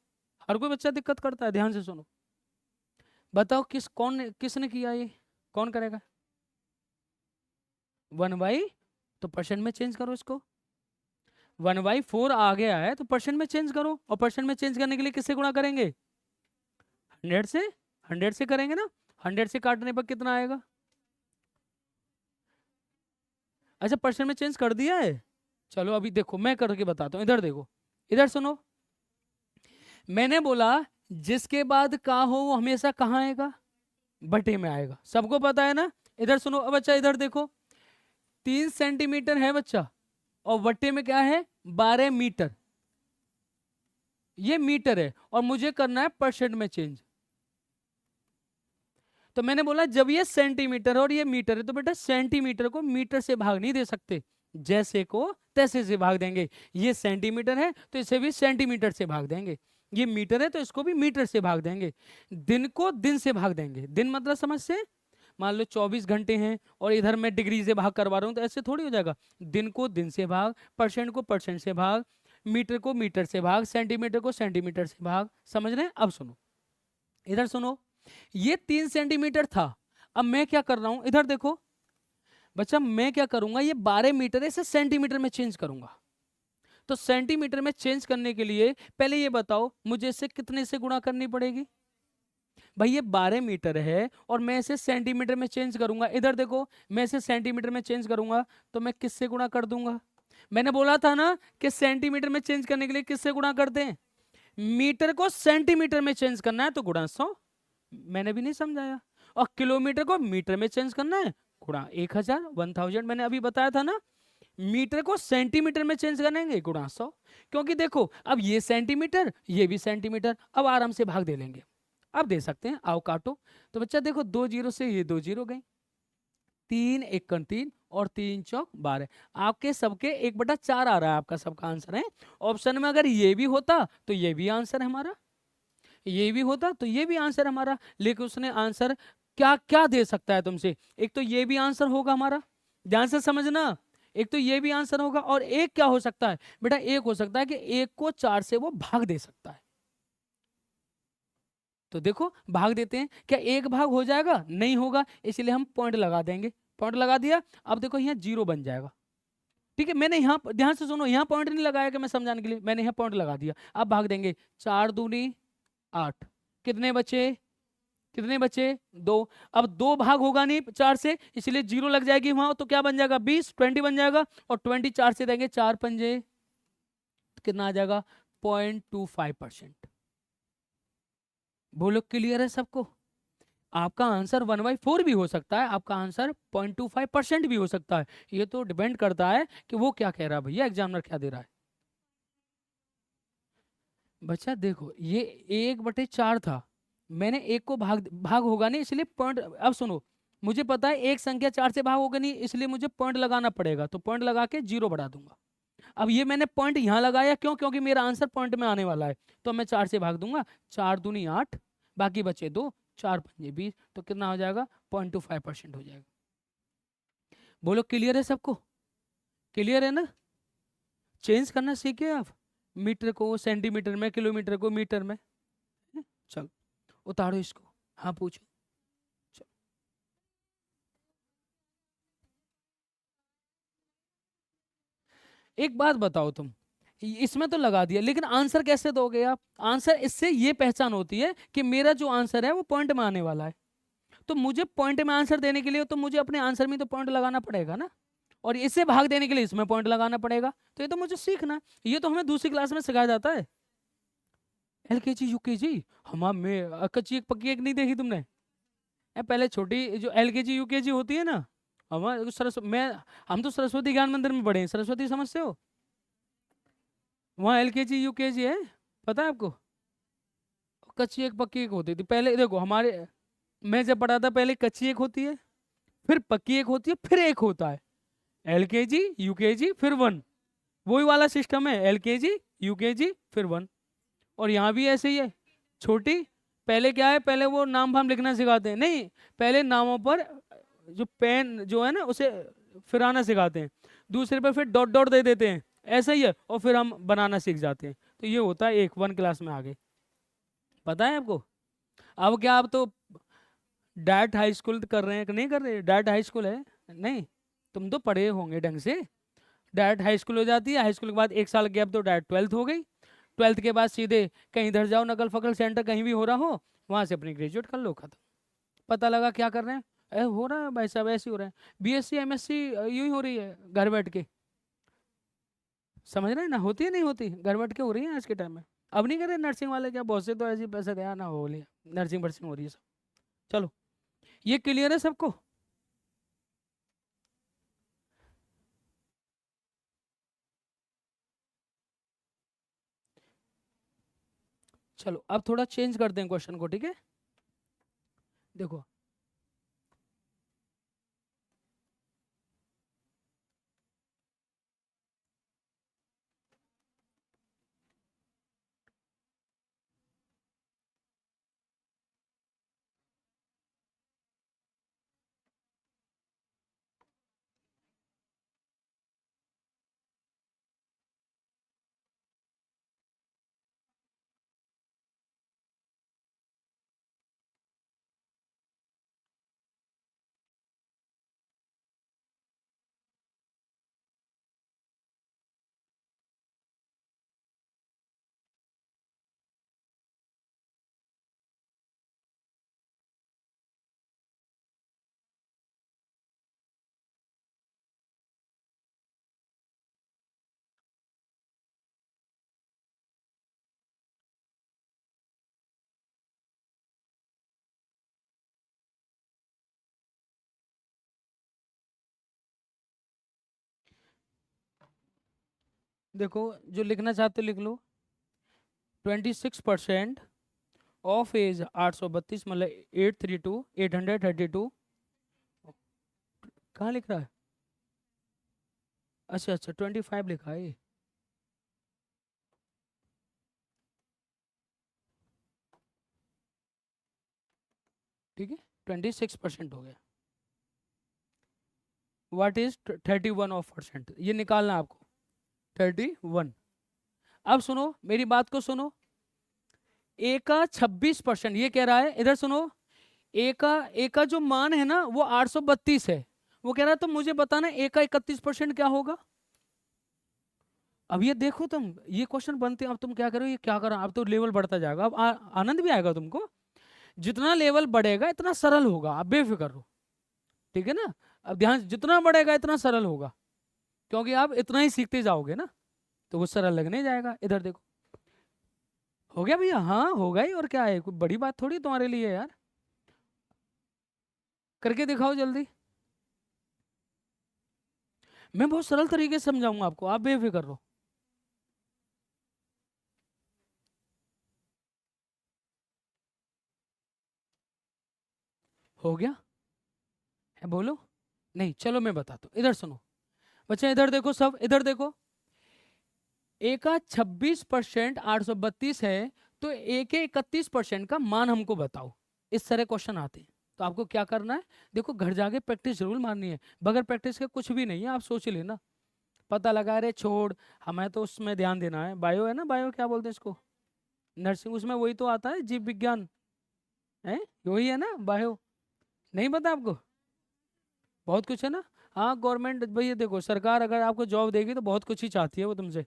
हर कोई बच्चा दिक्कत करता है, ध्यान से सुनो। बताओ किसने किया ये, कौन करेगा। 1/, तो परसेंट में चेंज करो इसको। 1/4 आ गया है तो परसेंट में चेंज करो, और परसेंट में चेंज करने के लिए किससे गुणा करेंगे, 100 से। 100 से करेंगे ना, 100 से काटने पर कितना आएगा। अच्छा परसेंट में चेंज कर दिया है। चलो अभी देखो मैं करके बताता हूँ, इधर देखो, इधर सुनो। मैंने बोला जिसके बाद का हो वो हमेशा कहाँ आएगा, बटे में आएगा, सबको पता है ना। इधर सुनो, अब बच्चा इधर देखो, 3 सेंटीमीटर है बच्चा, और बट्टे में क्या है, 12 मीटर। ये मीटर है और मुझे करना है परसेंट में चेंज। तो मैंने बोला जब ये सेंटीमीटर और ये मीटर है तो बेटा सेंटीमीटर को मीटर से भाग नहीं दे सकते, जैसे को तैसे से भाग देंगे। ये सेंटीमीटर है तो इसे भी सेंटीमीटर से भाग देंगे, ये मीटर है तो इसको भी मीटर से भाग देंगे, दिन को दिन से भाग देंगे। दिन मतलब समझ से, मान लो 24 घंटे हैं और इधर मैं डिग्री से भाग करवा रहा हूं तो ऐसे थोड़ी हो जाएगा। दिन को दिन से भाग, परसेंट को परसेंट से भाग, मीटर को मीटर से भाग, सेंटीमीटर को सेंटीमीटर से भाग। समझ रहे हैं। अब सुनो, इधर सुनो, ये 3 सेंटीमीटर था, अब मैं क्या कर रहा हूं, इधर देखो बच्चा, मैं क्या करूंगा, ये 12 मीटर है, इसे सेंटीमीटर में चेंज करूंगा। तो सेंटीमीटर में चेंज करने के लिए पहले ये बताओ मुझे इसे कितने से गुणा करनी पड़ेगी। भाई ये 12 मीटर है और मैं इसे सेंटीमीटर में चेंज करूंगा, इधर देखो मैं इसे सेंटीमीटर में चेंज करूंगा तो मैं किससे गुणा कर दूंगा। मैंने बोला था ना कि सेंटीमीटर में चेंज करने के लिए किससे गुणा करते हैं, मीटर को सेंटीमीटर में चेंज करना है तो गुणा 100। मैंने भी नहीं समझाया। और किलोमीटर को मीटर में चेंज करना है, गुणा 1000, 1000 मैंने अभी बताया था ना। मीटर को सेंटीमीटर में चेंज करेंगे, गुणा 100। क्योंकि देखो अब ये सेंटीमीटर ये भी सेंटीमीटर, अब आराम से भाग दे लेंगे। अब दे सकते हैं, आओ काटो। तो बच्चा देखो 2 जीरो से ये 2 जीरो गई, 3 एकन 3 और 3 चौक 12, आपके सबके 1/4 आ रहा है, आपका सबका आंसर है। ऑप्शन में अगर ये भी होता तो ये भी आंसर है हमारा, ये भी होता तो ये भी आंसर हमारा। लेकिन उसने आंसर क्या क्या दे सकता है तुमसे, एक तो ये भी आंसर होगा हमारा, ध्यान से समझना। एक तो ये भी आंसर होगा, और एक क्या हो सकता है बेटा, एक हो सकता है कि एक को 4 से वो भाग दे सकता है। तो देखो भाग देते हैं, क्या एक भाग हो जाएगा? नहीं होगा, इसलिए हम पॉइंट लगा देंगे। पॉइंट लगा दिया, अब देखो यहाँ 0 बन जाएगा। ठीक है, मैंने यहाँ ध्यान से सुनो, यहाँ पॉइंट नहीं लगाया कि मैं समझाने के लिए, मैंने यहाँ पॉइंट लगा दिया। अब भाग देंगे, 4 दूनी 8, कितने बचे? कितने बचे? 2। अब 2 भाग होगा नहीं 4 से, इसलिए 0 लग जाएगी वहां, तो क्या बन जाएगा? 20, 20 बन जाएगा। और 20 4 से देंगे, 4 पंजे कितना आ जाएगा? 0.25%। बोलो क्लियर है सबको? आपका आंसर 1/4 भी हो सकता है, आपका आंसर 0.25% भी हो सकता है। ये तो डिपेंड करता है कि वो क्या कह रहा है, भैया एग्जामिनर क्या दे रहा है। बच्चा देखो, ये 1/4 था, मैंने एक को भाग भाग होगा नहीं, इसलिए पॉइंट। अब सुनो, मुझे पता है एक संख्या 4 से भाग होगा नहीं, इसलिए मुझे पॉइंट लगाना पड़ेगा, तो पॉइंट लगा के 0 बढ़ा दूंगा। अब ये मैंने पॉइंट यहाँ लगाया क्यों? क्योंकि मेरा आंसर पॉइंट में आने वाला है, तो मैं 4 से भाग दूंगा, 4 दूनी 8, बाकी बचे 2, 4 पंजे 20, तो कितना हो जाएगा? 0.25% हो जाएगा। बोलो क्लियर है सबको? क्लियर है ना? चेंज करना सीखे आप, मीटर को सेंटीमीटर में, किलोमीटर को मीटर में। चलो उतारो इसको। हाँ पूछो। चलो। एक बात बताओ तुम, इसमें तो लगा दिया, लेकिन आंसर कैसे दोगे आप? आंसर इससे ये पहचान होती है कि मेरा जो आंसर है वो पॉइंट में आने वाला है। तो मुझे पॉइंट में आंसर देने के लिए तो मुझे अपने आंसर में तो पॉइंट लगाना पड़ेगा ना, और इसे भाग देने के लिए इसमें पॉइंट लगाना पड़ेगा। तो ये तो मुझे सीखना है, ये तो हमें दूसरी क्लास में सिखाया जाता है। LKG UKG, हम में कच्ची एक पक्की एक नहीं देखी तुमने? पहले छोटी जो LKG UKG होती है ना, हमारे सरस्वती मैं, हम तो सरस्वती ज्ञान मंदिर में पढ़े हैं, सरस्वती समझते हो? वहाँ LKG UKG है, पता है आपको? कच्ची एक पक्की एक होती थी पहले, देखो हमारे, मैं जब पढ़ा था पहले कच्ची एक होती है, फिर पक्की एक होती है, फिर एक होता है LKG UKG फिर 1। वही वाला सिस्टम है, LKG UKG फिर 1। और यहाँ भी ऐसे ही है, छोटी, पहले क्या है, पहले वो नाम फाम लिखना सिखाते हैं, नहीं, पहले नामों पर जो पेन जो है ना उसे फिराना सिखाते हैं, दूसरे पे फिर डॉट डॉट दे देते हैं, ऐसा ही है, और फिर हम बनाना सीख जाते हैं। तो ये होता है एक 1 क्लास में आगे, पता है आपको? अब क्या, आप तो डाइट हाई स्कूल कर रहे हैं कि नहीं कर रहे? डाइट हाई स्कूल है नहीं? तुम तो पढ़े होंगे ढंग से। डाइट हाई स्कूल हो जाती है, हाई स्कूल के बाद 1 साल गैप, तो डाइट 12th हो गई। 12th के बाद सीधे कहीं इधर जाओ, नकल फकल सेंटर कहीं भी हो रहा हो, वहां से अपनी ग्रेजुएट कर लो, खत्म। पता लगा क्या कर रहे हैं, हो रहा है भाई साहब, ऐसे ही हो रहा है। BSc MSc यूं ही हो रही है घर बैठ के, समझ रहे हैं ना? होती है नहीं होती, घर बैठ के हो रही है आज के टाइम में। अब नहीं कर रहे नर्सिंग वाले, क्या बहुत से तो ऐसे पैसे दिया ना, हो लिया, नर्सिंग वर्सिंग हो रही है सब। चलो, ये क्लियर है सबको? चलो अब थोड़ा चेंज करते हैं क्वेश्चन को, ठीक है? देखो, देखो जो लिखना चाहते हो लिख लो। 26% ऑफ एज 832, मतलब 832, कहाँ लिख रहा है? अच्छा अच्छा, 25 लिखा है ये। ठीक है, 26% हो गया। व्हाट इज 31%, ये निकालना है आपको 31। अब सुनो मेरी बात को सुनो, ए का 26%, ये कह रहा है, इधर सुनो, ए का जो मान है ना वो 832 है, वो कह रहा है तो मुझे बताना ए का 31% क्या होगा। अब ये देखो तुम, ये क्वेश्चन बनते हैं, अब तुम क्या करो, ये क्या करो, अब तो लेवल बढ़ता जाएगा, अब आनंद भी आएगा तुमको, जितना लेवल बढ़ेगा इतना सरल होगा, आप बेफिक्र रहो, ठीक है ना। अब ध्यान, जितना बढ़ेगा इतना सरल होगा, क्योंकि आप इतना ही सीखते जाओगे ना, तो वो सरल लगने जाएगा। इधर देखो, हो गया भैया, हाँ होगा ही, और क्या है, कोई बड़ी बात थोड़ी तुम्हारे लिए यार, करके दिखाओ जल्दी, मैं बहुत सरल तरीके से समझाऊंगा आपको, आप बेफिक्र रहो। हो गया है, बोलो। नहीं चलो मैं बताता हूँ, इधर सुनो बच्चे, इधर देखो सब, इधर देखो, ए का 26% 832 है, तो ए के 31% का मान हमको बताओ, इस तरह क्वेश्चन आते हैं। तो आपको क्या करना है, देखो घर जाके प्रैक्टिस जरूर मारनी है, बगैर प्रैक्टिस के कुछ भी नहीं है, आप सोच लेना, पता लगा रहे छोड़, हमें तो उसमें ध्यान देना है, बायो है ना, बायो क्या बोलते हैं इसको, नर्सिंग, उसमें वही तो आता है, जीव विज्ञान है, वही है ना बायो, नहीं पता आपको, बहुत कुछ है ना। हाँ गवर्नमेंट भैया देखो, सरकार अगर आपको जॉब देगी तो बहुत कुछ ही चाहती है वो तुमसे,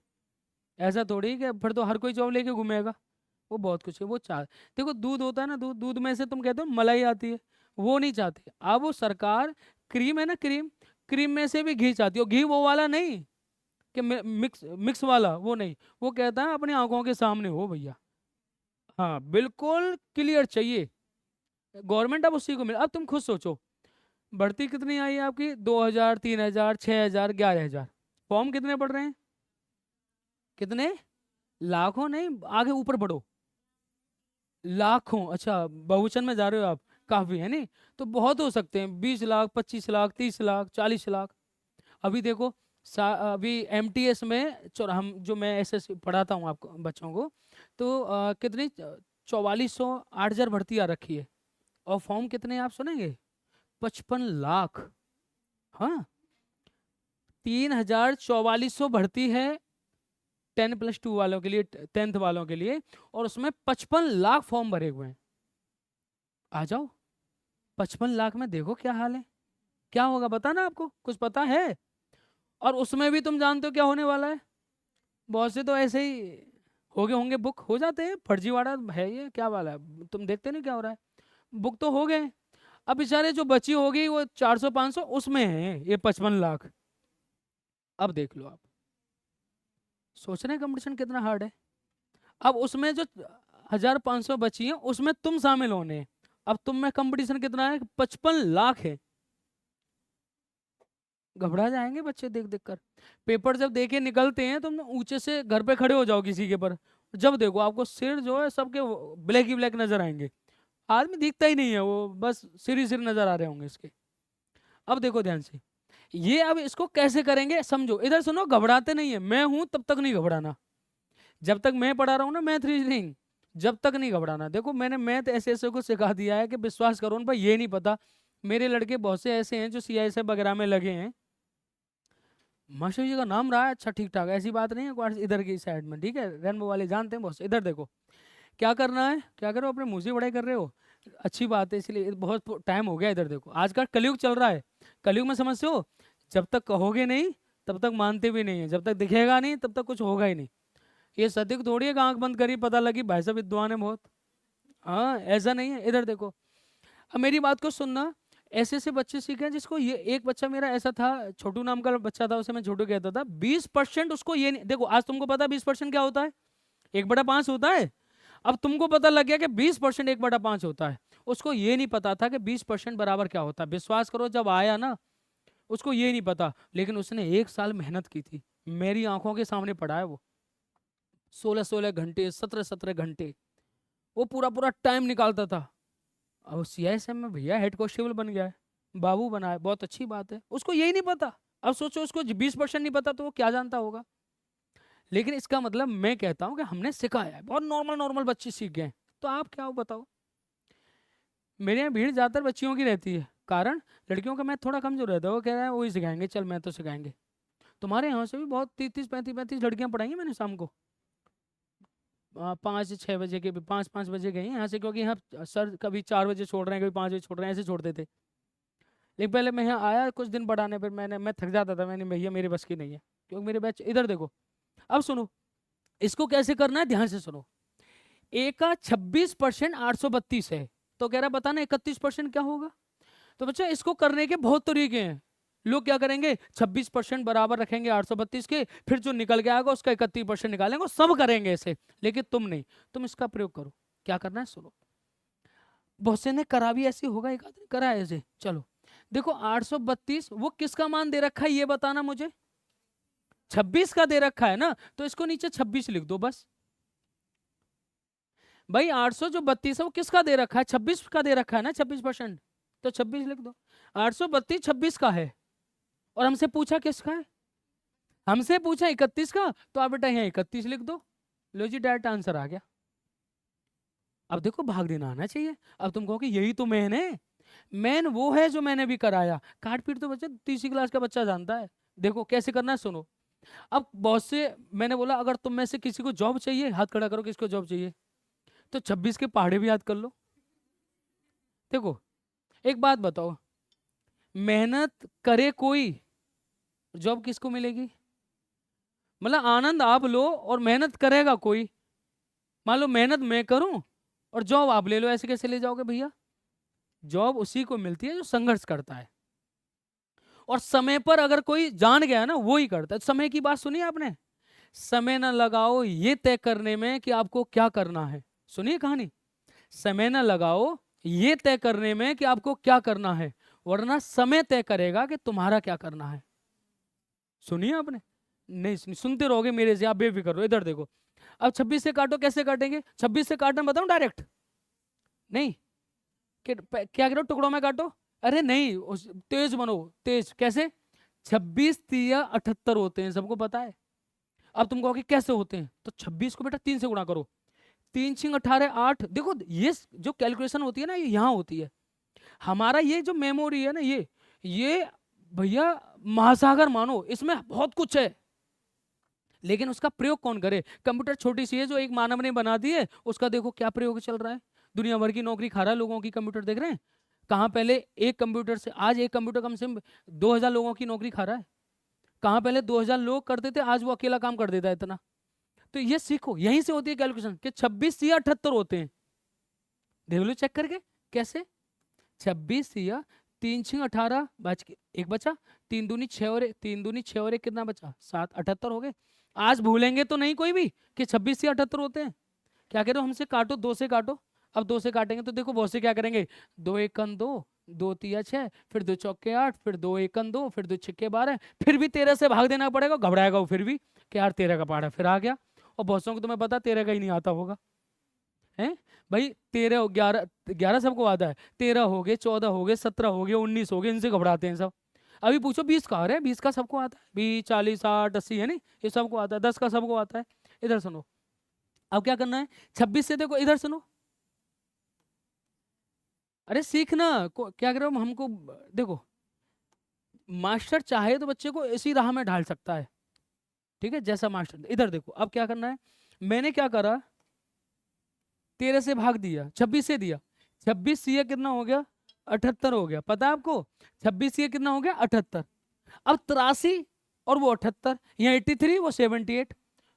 ऐसा थोड़ी कि फिर तो हर कोई जॉब लेके घूमेगा, वो बहुत कुछ है वो चाह, देखो दूध होता है ना, दूध, दूध में से तुम कहते हो मलाई आती है, वो नहीं चाहती, अब वो सरकार, क्रीम है ना, क्रीम, क्रीम में से भी घी चाहती है, और घी वो वाला नहीं कि मिक्स मिक्स वाला, वो नहीं, वो कहता है अपनी आंखों के सामने हो भैया, हाँ बिल्कुल क्लियर चाहिए गवर्नमेंट, अब उसी को मिले। अब तुम खुद सोचो, बढ़ती कितनी आई है आपकी, 2000, 3000, 6000, 11000, फॉर्म कितने पड़ रहे हैं, कितने, लाखों नहीं, आगे ऊपर बढ़ो, लाखों, अच्छा बहुवचन में जा रहे हो आप, काफी है नहीं, तो बहुत हो सकते हैं, 20 लाख, 25 लाख, 30 लाख, 40 लाख। अभी देखो, अभी एमटीएस में हम जो मैं एसएस पढ़ाता हूँ आपको बच्चों को, तो कितनी 4400, 8000 भर्ती आ रखी है, और फॉर्म कितने हैं आप सुनेंगे, 55 लाख। हाँ, 3400 भर्ती है 10+2 वालों के लिए, 10th वालों के लिए, और उसमें 55 लाख फॉर्म भरे हुए हैं। आ जाओ, 55 लाख में देखो क्या हाल है, क्या होगा बता ना, आपको कुछ पता है। और उसमें भी तुम जानते हो क्या होने वाला है, बहुत से तो ऐसे ही हो गए होंगे, बुक हो जाते हैं, फर्जीवाड़ा है ये, क्या वाला है, तुम देखते नहीं क्या हो रहा है, बुक तो हो गए, अब बेचारे जो बची होगी वो 400 500 उसमें है ये 55 लाख। अब देख लो आप, सोच रहे हैं कंपटीशन कितना हार्ड है। अब उसमें जो 1500 बची हैं उसमें तुम शामिल होने हैं। अब तुम में कंपटीशन कितना है, 55 लाख है। घबरा जाएंगे बच्चे देख देख कर, पेपर जब देके निकलते हैं तुम ऊंचे से घर पे खड़े हो जाओ किसी के पर, जब देखो आपको सिर जो है सबके ब्लैक ही ब्लैक नजर आएंगे, आदमी दिखता ही नहीं है, वो बस सिर ही सिर नजर आ रहे होंगे इसके। अब देखो ध्यान से, ये अब इसको कैसे करेंगे समझो, इधर सुनो, घबराते नहीं है, मैं हूं तब तक नहीं घबराना, जब तक मैं पढ़ा रहा हूँ ना मैथ रीजनिंग, जब तक नहीं घबराना। देखो मैंने मैथ ऐसे ऐसे को सिखा दिया है कि विश्वास करो उन पर, ये नहीं पता, मेरे लड़के बहुत से ऐसे हैं जो सीआईएसएफ वगैरह में लगे हैं, मास्टर जी का नाम रहा है, अच्छा ठीक ठाक, ऐसी बात नहीं है, इधर की साइड में, ठीक है, रेनबो वाले जानते हैं बहुत से। इधर देखो क्या करना है, क्या करो, अपने मुंह से बड़ाई कर रहे हो, अच्छी बात है, इसलिए बहुत टाइम हो गया। इधर देखो आज का कलयुग चल रहा है, कलयुग में समझते हो, जब तक कहोगे नहीं तब तक मानते भी नहीं है, जब तक दिखेगा नहीं तब तक कुछ होगा ही नहीं। ये सदिक थोड़ी है कि आंख बंद करी पता लगी भाई साहब विद्वान है बहुत, हाँ ऐसा नहीं है। इधर देखो, अब मेरी बात को सुनना, ऐसे ऐसे बच्चे सीखे हैं जिसको, ये एक बच्चा मेरा ऐसा था, छोटू नाम का बच्चा था, उसे मैं छोटू कहता था, 20% उसको ये नहीं, देखो आज तुमको पता 20% क्या होता है, 1/5 होता है। अब तुमको पता लग गया कि 20% 1/5 होता है, उसको ये नहीं पता था कि 20% बराबर क्या होता है, विश्वास करो जब आया ना उसको ये नहीं पता, लेकिन उसने 1 साल मेहनत की थी, मेरी आंखों के सामने पढ़ा है वो, 16-16 घंटे, 17-17 घंटे, वो पूरा पूरा टाइम निकालता था। अब सीआईएसएफ में भैया हेड कांस्टेबल बन गया है, बाबू बना है, बहुत अच्छी बात है, उसको यही नहीं पता। अब सोचो उसको 20% नहीं पता तो वो क्या जानता होगा। लेकिन इसका मतलब मैं कहता हूँ कि हमने सिखाया है, बहुत नॉर्मल नॉर्मल बच्चे सीख गए हैं। तो आप क्या हो बताओ, मेरे यहाँ भीड़ ज़्यादातर बच्चियों की रहती है, कारण लड़कियों का मैथ थोड़ा कमजोर रहता है, वो कह रहा है वही सिखाएंगे, चल मैं तो सिखाएंगे। तुम्हारे यहाँ से भी बहुत 30-35 लड़कियां पढ़ाई मैंने शाम को, 5-6 बजे के, 5-5 बजे गई यहाँ से, क्योंकि यहाँ सर कभी 4 बजे छोड़ रहे हैं, कभी 5 बजे छोड़ रहे हैं, ऐसे छोड़ते थे। लेकिन पहले मैं यहाँ आया कुछ दिन पढ़ाने, फिर मैं थक जाता था, मैंने भैया मेरे बस की नहीं है, क्योंकि मेरे बैच इधर देखो। अब सुनो इसको कैसे करना है, ध्यान से सुनो। ए का 26% 832 है, तो कह रहा बताना 31% क्या होगा। तो बच्चा इसको करने के बहुत तरीके हैं। लोग क्या करेंगे, 26% बराबर रखेंगे 832 के, फिर जो निकल के आएगा उसका 31% निकालेंगे, सब करेंगे ऐसे। लेकिन तुम नहीं, तुम इसका प्रयोग करो। क्या करना है सुनो, बहुत से ने करा भी ऐसे होगा, एक आदमी करा है ऐसे। चलो देखो 832 वो किसका मान दे रखा है ये बताना मुझे, 26 का दे रखा है ना, तो इसको नीचे 26 लिख दो बस। भाई 832 है वो किसका दे रखा है, 26 का दे रखा है ना, 26%, तो 26 लिख दो। 832 26 का है, और हमसे पूछा किसका है, हमसे पूछा 31 का, तो आप बेटा यहाँ 31 लिख दो। लो जी डायरेक्ट आंसर आ गया। अब देखो भाग देना आना चाहिए। अब तुम कहो कि यही तो मेन है, मेन वो है जो मैंने भी कराया। काट पीट तो बच्चा तीसरी क्लास का बच्चा जानता है। देखो कैसे करना है सुनो। अब बहुत से मैंने बोला अगर तुम में से किसी को जॉब चाहिए, हाथ खड़ा करो किसको जॉब चाहिए, तो 26 के पहाड़े भी याद कर लो। देखो एक बात बताओ, मेहनत करे कोई, जॉब किसको मिलेगी, मतलब आनंद आप लो और मेहनत करेगा कोई। मान लो मेहनत मैं करूं और जॉब आप ले लो, ऐसे कैसे ले जाओगे भैया। जॉब उसी को मिलती है जो संघर्ष करता है, और समय पर अगर कोई जान गया ना वो ही करता है। समय की बात सुनिए आपने, समय न लगाओ ये तय करने में कि आपको क्या करना है। सुनिए कहानी, समय न लगाओ ये तय करने में कि आपको क्या करना है, वरना समय तय करेगा कि तुम्हारा क्या करना है। सुनिए आपने, नहीं सुनते रहोगे मेरे से, आप बेफिक्र रहो। इधर देखो, अब 26 से काटो, कैसे काटेंगे, 26 से काटना बताऊं डायरेक्ट, नहीं क्या करो टुकड़ों में काटो, अरे नहीं तेज बनो, तेज कैसे, 26-3-78 होते हैं, सबको पता है। अब तुम कहोगे कैसे होते हैं, तो 26 को बेटा 3 से गुणा करो, 3×6 = 8। देखो ये जो कैलकुलेशन होती है ना, ये यहाँ होती है। हमारा ये जो मेमोरी है ना, ये भैया महासागर मानो, इसमें बहुत कुछ है, लेकिन उसका प्रयोग कौन करे। कंप्यूटर छोटी सी है जो एक मानव ने बना दी है, उसका देखो क्या प्रयोग चल रहा है, दुनिया भर की नौकरी खा रहा है लोगों की। कंप्यूटर देख रहे हैं कहाँ, पहले एक कंप्यूटर से, आज एक कंप्यूटर कम से कम 2000 लोगों की नौकरी खा रहा है। कहाँ पहले 2000 लोग करते थे, आज वो अकेला काम कर देता है इतना। तो ये सीखो, यहीं से होती है कैलकुलेशन कि 26 या 78 होते हैं। देख लो चेक करके कैसे, 26 या 3×6 = 18, बच के एक बचा, 3×2 = 6 और 3×2 = 6 और 1 कितना बचा, 7, 78 हो गए। आज भूलेंगे तो नहीं कोई भी कि 26 या 78 होते हैं। क्या कह रहे हो हमसे, काटो 2 से काटो। अब 2 से काटेंगे तो देखो बहुत से क्या करेंगे, 2 × 1 = 2, 2 × 3 = 6, फिर 2 × 4 = 8, फिर 2 × 1 = 2, फिर 2 × 6 = 12, फिर भी 13 से भाग देना पड़ेगा, घबराएगा वो फिर भी कि यार 13 का पहाड़ा फिर आ गया। और बहुत को तुम्हें पता 13 का ही नहीं आता होगा, है भाई। 13 11 11 सबको आता है, 13 हो गए, 14 हो गए, 17 हो गए, 19 हो गए, इनसे घबराते हैं सब। अभी पूछो 20 का, अरे 20 का सबको आता है, 20 40 60 80 है नहीं, ये सबको आता है। 10 का सबको आता है। इधर सुनो, अब क्या करना है, 26 से देखो, इधर सुनो, अरे सीखना क्या करो हमको। देखो मास्टर चाहे तो बच्चे को इसी राह में ढाल सकता है, ठीक है, जैसा मास्टर। इधर देखो अब क्या करना है, मैंने क्या करा, 13 से भाग दिया, 26 से दिया, 26 ये कितना हो गया, 78 हो गया। पता है आपको 26 ये कितना हो गया, 78। अब 83 और वो 78, यहाँ 83 वो 78,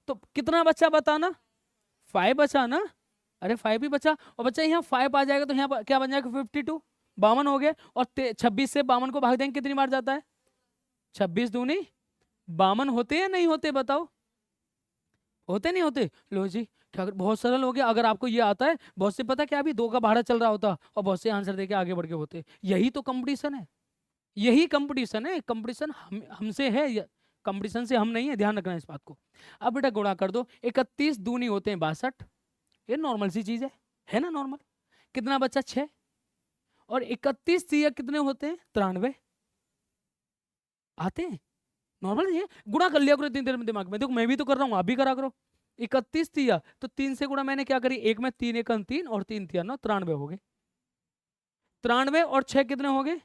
तो कितना बचा बताना, 5 बचा ना, अरे 5 ही बचा। और बच्चा यहाँ 5 आ जाएगा तो यहाँ क्या बन जाएगा, 52, 52 हो गए। और 26 से 52 को भाग देंगे कितनी बार जाता है, 26 दूनी 52 होते या नहीं होते बताओ, होते नहीं होते। लो जी क्या बहुत सरल हो गया, अगर आपको ये आता है। बहुत से पता क्या अभी 2 का भाड़ा चल रहा होता और बहुत से आंसर देके आगे बढ़ के होते। यही तो कंपटीशन है, यही कंपटीशन है। कंपटीशन हमसे है, कंपटीशन से हम नहीं है, ध्यान रखना इस बात को। अब बेटा गुणा कर दो, 31 दूनी होते हैं 62, ये नॉर्मल सी चीज है ना नॉर्मल। कितना बचा 6, और 31 तिया कितने होते हैं 93, आते हैं नॉर्मल। ये गुणा कर लिया करो इतनी देर में दिमाग में, देखो मैं भी तो कर रहा हूँ, आप भी करा करो। 31 तिया तो 3 से गुणा मैंने क्या करी, एक में 3 × 1 = 3 और 3 तिया 9, 93 हो गए। 93 और 6 कितने हो गए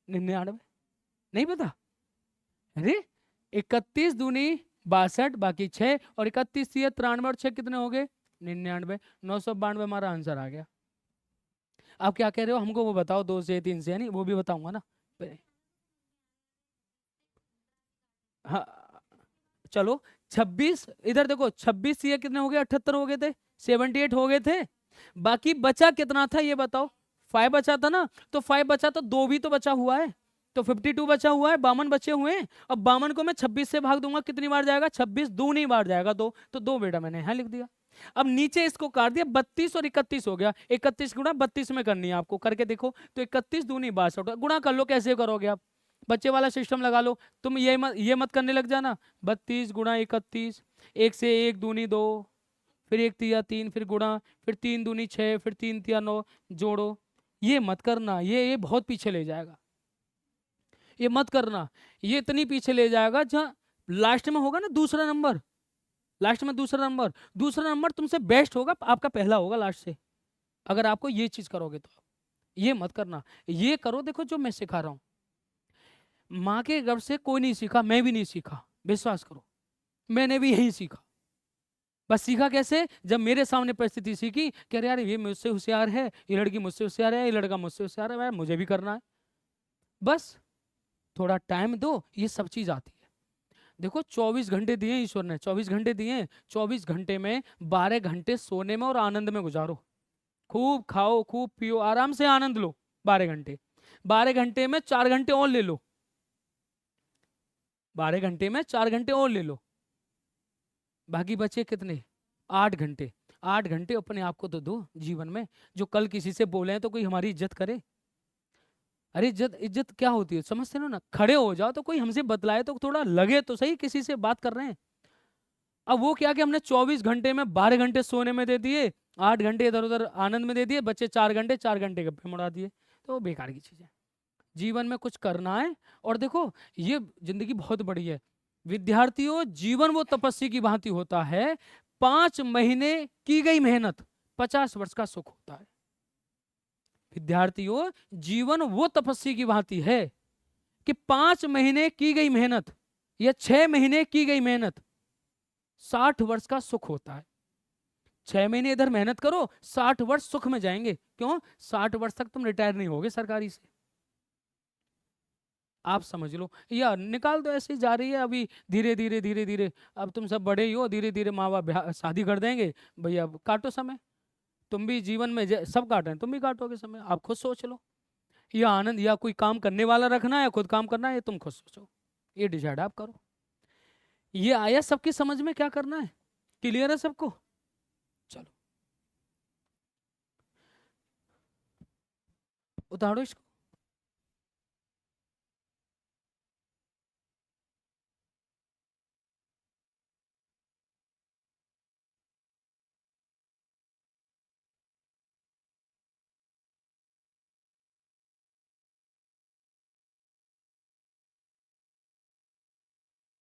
99, नहीं पता? अरे 31 दूनी 62, बाकी 6, और 31 3 93, और 6 कितने हो गए? 99। 992 हमारा आंसर आ गया। आप क्या कह रहे हो, हमको वो बताओ, 2 से 3 से, यानी वो भी बताऊंगा ना। हाँ चलो, 26 इधर देखो, 26 ये कितने हो गए? 78 हो गए थे, 78 हो गए थे। बाकी बचा कितना था ये बताओ? 5 बचा था ना, तो 5 बचा तो 2 भी तो बचा हुआ है, तो 52 बचा हुआ है, 52 बचे हुए हैं। अब 52 को मैं 26 से भाग दूंगा, कितनी बार जाएगा? 26 दो नहीं बार जाएगा, 2, तो 2 बेटा मैंने यहाँ लिख दिया। अब नीचे इसको काट दिया, 32 और 31 हो गया, 31 गुणा 32 में करनी है आपको, करके देखो तो 31 दूनी 62, गुणा कर लो, कैसे करोगे आप? बच्चे वाला सिस्टम लगा लो। तुम ये मत करने लग जाना। 32 गुणा 31, 1 से 1 दूनी 2, फिर 1 तिया 3, फिर गुणा, फिर 3 दूनी 6, फिर 3 तिया 9, जोड़ो। ये मत करना, ये बहुत पीछे ले जाएगा, ये मत करना। ये इतनी पीछे ले जाएगा जहाँ लास्ट में होगा ना दूसरा नंबर, लास्ट में दूसरा नंबर तुमसे बेस्ट होगा, आपका पहला होगा लास्ट से, अगर आपको ये चीज करोगे तो। ये मत करना, ये करो। देखो जो मैं सिखा रहा हूँ, माँ के गर्भ से कोई नहीं सीखा, मैं भी नहीं सीखा, विश्वास करो, मैंने भी यही सीखा। बस सीखा कैसे? जब मेरे सामने परिस्थिति सीखी कि अरे यार ये मुझसे होशियार है, ये लड़की मुझसे होशियार है, ये लड़का मुझसे होशियार है, मुझे भी करना है। बस थोड़ा टाइम दो, ये सब चीज आती है। देखो 24 घंटे दिए ईश्वर ने, 24 घंटे दिए, 24 घंटे में 12 घंटे सोने में और आनंद में गुजारो। खूब खाओ, खूब पियो, आराम से आनंद लो 12 घंटे। 12 घंटे में 4 घंटे और ले लो, 12 घंटे में 4 घंटे और ले लो, बाकी बचे कितने? 8 घंटे। 8 घंटे अपने आप को तो दो जीवन में, जो कल किसी से बोले हैं तो कोई हमारी इज्जत करे। अरे इज्जत, इज्जत क्या होती है समझते हो ना? खड़े हो जाओ तो कोई हमसे बतलाए तो थोड़ा लगे तो सही, किसी से बात कर रहे हैं। अब वो क्या कि हमने 24 घंटे में 12 घंटे सोने में दे दिए, 8 घंटे इधर उधर आनंद में दे दिए, बच्चे 4 घंटे, 4 घंटे गप्पे मुड़ा दिए, तो बेकार की चीज है। जीवन में कुछ करना है। और देखो ये जिंदगी बहुत बड़ी है विद्यार्थियों, जीवन वो तपस्या की भांति होता है, 5 महीने की गई मेहनत 50 वर्ष का सुख होता है। विद्यार्थियों, जीवन वो तपस्या की भांति है कि 5 महीने की गई मेहनत या 6 महीने की गई मेहनत 60 वर्ष का सुख होता है। 6 महीने इधर मेहनत करो, 60 वर्ष सुख में जाएंगे। क्यों? 60 वर्ष तक तुम रिटायर नहीं होगे सरकारी से, आप समझ लो। या निकाल दो, ऐसे ही जा रही है अभी, धीरे धीरे धीरे धीरे। अब तुम सब बड़े ही हो, धीरे धीरे माँ बाप शादी कर देंगे, भैया अब काटो समय। तुम भी जीवन में सब काट रहे हैं, तुम भी काटोगे समय, आप खुद सोच लो। या आनंद, या कोई काम करने वाला रखना है, या खुद काम करना है, ये तुम खुद सोचो, ये डिसाइड आप करो। ये आया सबकी समझ में क्या करना है? क्लियर है सबको? चलो उतारो इसको।